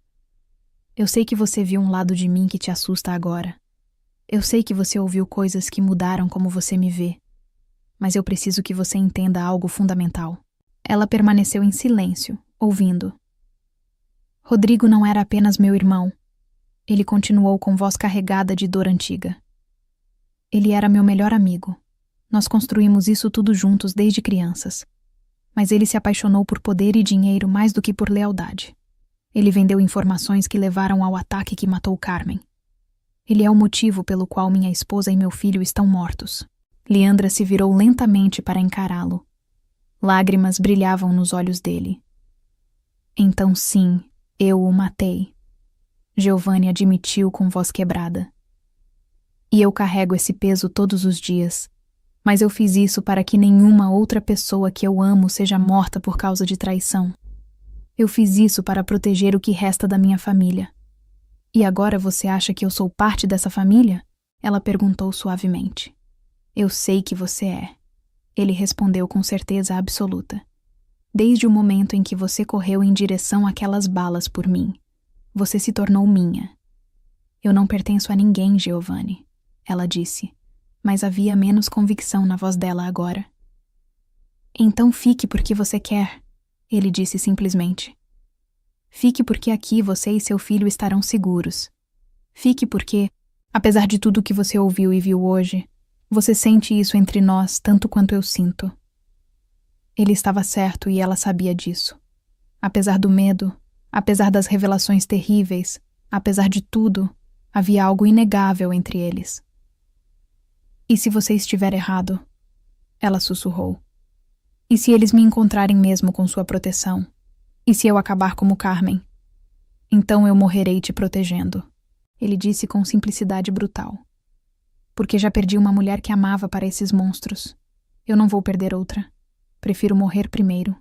Eu sei que você viu um lado de mim que te assusta agora. Eu sei que você ouviu coisas que mudaram como você me vê. Mas eu preciso que você entenda algo fundamental. Ela permaneceu em silêncio, ouvindo. Rodrigo não era apenas meu irmão. Ele continuou com voz carregada de dor antiga. Ele era meu melhor amigo. Nós construímos isso tudo juntos desde crianças. Mas ele se apaixonou por poder e dinheiro mais do que por lealdade. Ele vendeu informações que levaram ao ataque que matou Carmen. Ele é o motivo pelo qual minha esposa e meu filho estão mortos. Liandra se virou lentamente para encará-lo. Lágrimas brilhavam nos olhos dele. Então sim, eu o matei. Giovanni admitiu com voz quebrada. E eu carrego esse peso todos os dias. Mas eu fiz isso para que nenhuma outra pessoa que eu amo seja morta por causa de traição. Eu fiz isso para proteger o que resta da minha família. E agora você acha que eu sou parte dessa família? Ela perguntou suavemente. Eu sei que você é. Ele respondeu com certeza absoluta. Desde o momento em que você correu em direção àquelas balas por mim, você se tornou minha. Eu não pertenço a ninguém, Giovanni, ela disse. mas havia menos convicção na voz dela agora. Então fique porque você quer, ele disse simplesmente. Fique porque aqui você e seu filho estarão seguros. Fique porque, apesar de tudo que você ouviu e viu hoje, você sente isso entre nós tanto quanto eu sinto. Ele estava certo e ela sabia disso. Apesar do medo, apesar das revelações terríveis, apesar de tudo, havia algo inegável entre eles. E se você estiver errado? Ela sussurrou. E se eles me encontrarem mesmo com sua proteção? E se eu acabar como Carmen? Então eu morrerei te protegendo, ele disse com simplicidade brutal. Porque já perdi uma mulher que amava para esses monstros. Eu não vou perder outra. Prefiro morrer primeiro.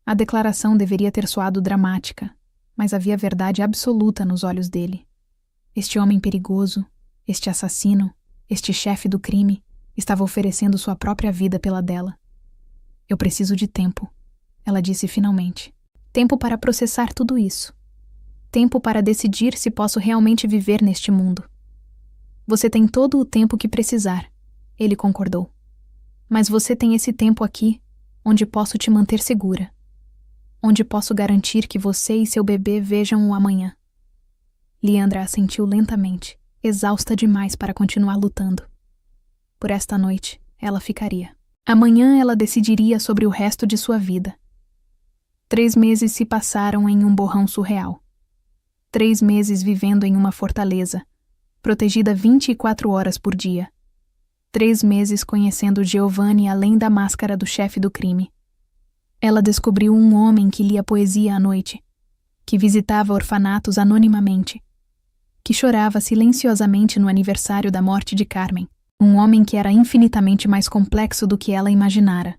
A declaração deveria ter soado dramática, mas havia verdade absoluta nos olhos dele. Este homem perigoso, este assassino, este chefe do crime, estava oferecendo sua própria vida pela dela. Eu preciso de tempo, ela disse finalmente. Tempo para processar tudo isso. Tempo para decidir se posso realmente viver neste mundo. Você tem todo o tempo que precisar, ele concordou. Mas você tem esse tempo aqui, onde posso te manter segura. Onde posso garantir que você e seu bebê vejam o amanhã. Liandra assentiu lentamente, exausta demais para continuar lutando. Por esta noite, ela ficaria. Amanhã ela decidiria sobre o resto de sua vida. 3 meses se passaram em um borrão surreal. 3 meses vivendo em uma fortaleza, protegida 24 horas por dia. 3 meses conhecendo Giovanni além da máscara do chefe do crime. Ela descobriu um homem que lia poesia à noite, que visitava orfanatos anonimamente, que chorava silenciosamente no aniversário da morte de Carmen, um homem que era infinitamente mais complexo do que ela imaginara.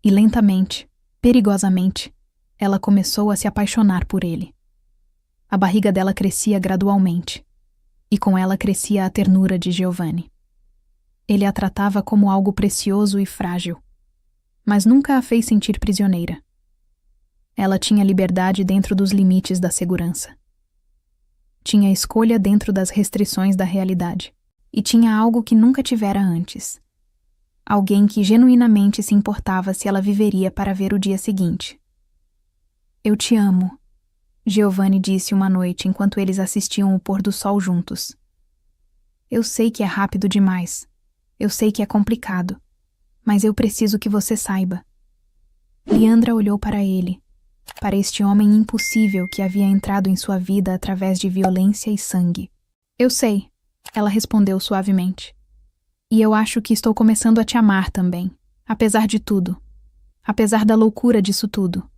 E lentamente, perigosamente, ela começou a se apaixonar por ele. A barriga dela crescia gradualmente, e com ela crescia a ternura de Giovanni. Ele a tratava como algo precioso e frágil, mas nunca a fez sentir prisioneira. Ela tinha liberdade dentro dos limites da segurança. Tinha escolha dentro das restrições da realidade. E tinha algo que nunca tivera antes. Alguém que genuinamente se importava se ela viveria para ver o dia seguinte. Eu te amo, Giovanni disse uma noite enquanto eles assistiam o pôr do sol juntos. Eu sei que é rápido demais. Eu sei que é complicado. Mas eu preciso que você saiba. Liandra olhou para ele, para este homem impossível que havia entrado em sua vida através de violência e sangue. Eu sei, ela respondeu suavemente. E eu acho que estou começando a te amar também, apesar de tudo. Apesar da loucura disso tudo.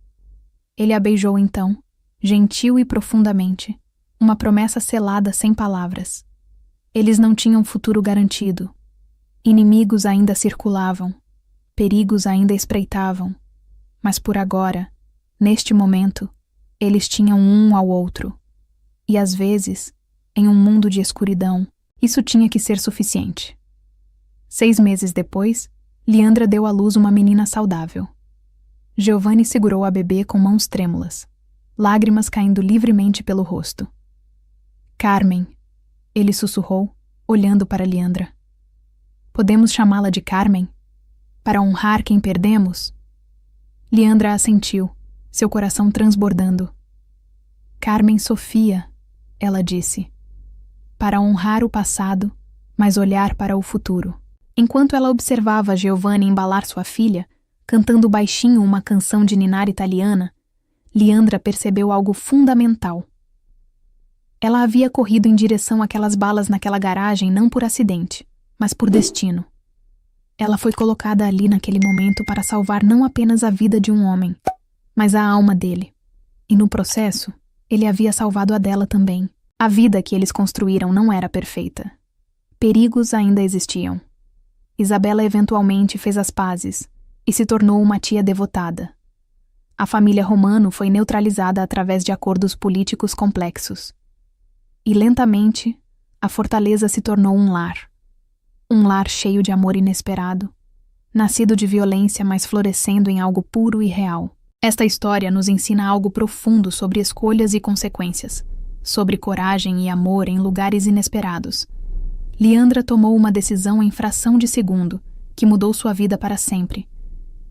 Ele a beijou então, gentil e profundamente, uma promessa selada sem palavras. Eles não tinham futuro garantido. Inimigos ainda circulavam, perigos ainda espreitavam, mas por agora, neste momento, eles tinham um ao outro. E às vezes, em um mundo de escuridão, isso tinha que ser suficiente. 6 meses depois, Liandra deu à luz uma menina saudável. Giovanni segurou a bebê com mãos trêmulas, lágrimas caindo livremente pelo rosto. Carmen, ele sussurrou, olhando para Liandra. Podemos chamá-la de Carmen? Para honrar quem perdemos? Liandra assentiu, seu coração transbordando. Carmen Sofia, ela disse. Para honrar o passado, mas olhar para o futuro. Enquanto ela observava Giovanni embalar sua filha, cantando baixinho uma canção de ninar italiana, Liandra percebeu algo fundamental. Ela havia corrido em direção àquelas balas naquela garagem não por acidente, mas por destino. Ela foi colocada ali naquele momento para salvar não apenas a vida de um homem, mas a alma dele. E no processo, ele havia salvado a dela também. A vida que eles construíram não era perfeita. Perigos ainda existiam. Isabela eventualmente fez as pazes e se tornou uma tia devotada. A família Romano foi neutralizada através de acordos políticos complexos. E lentamente, a fortaleza se tornou um lar. Um lar cheio de amor inesperado, nascido de violência, mas florescendo em algo puro e real. Esta história nos ensina algo profundo sobre escolhas e consequências, sobre coragem e amor em lugares inesperados, Liandra tomou uma decisão em fração de segundo, que mudou sua vida para sempre.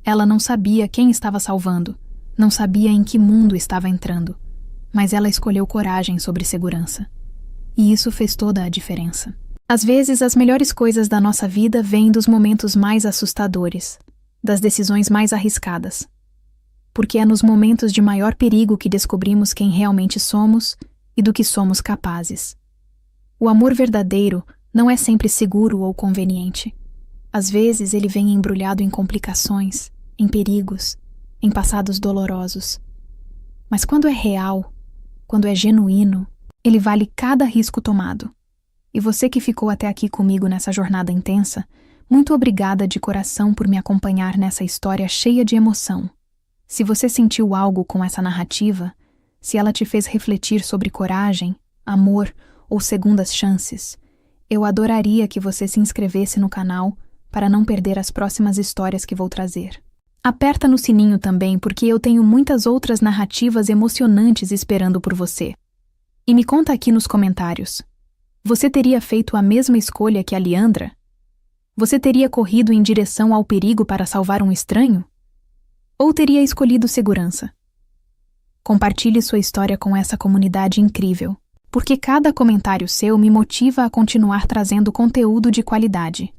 Ela não sabia quem estava salvando, não sabia em que mundo estava entrando, mas ela escolheu coragem sobre segurança. E isso fez toda a diferença. Às vezes, as melhores coisas da nossa vida vêm dos momentos mais assustadores, das decisões mais arriscadas. Porque é nos momentos de maior perigo que descobrimos quem realmente somos e do que somos capazes. O amor verdadeiro não é sempre seguro ou conveniente. Às vezes, ele vem embrulhado em complicações, em perigos, em passados dolorosos. Mas quando é real, quando é genuíno, ele vale cada risco tomado. E você que ficou até aqui comigo nessa jornada intensa, muito obrigada de coração por me acompanhar nessa história cheia de emoção. Se você sentiu algo com essa narrativa, se ela te fez refletir sobre coragem, amor ou segundas chances, eu adoraria que você se inscrevesse no canal para não perder as próximas histórias que vou trazer. Aperta no sininho também, porque eu tenho muitas outras narrativas emocionantes esperando por você. E me conta aqui nos comentários. Você teria feito a mesma escolha que a Liandra? Você teria corrido em direção ao perigo para salvar um estranho? Ou teria escolhido segurança? Compartilhe sua história com essa comunidade incrível, porque cada comentário seu me motiva a continuar trazendo conteúdo de qualidade.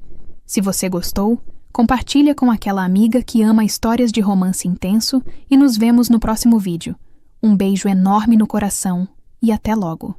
Se você gostou, compartilha com aquela amiga que ama histórias de romance intenso e nos vemos no próximo vídeo. Um beijo enorme no coração e até logo!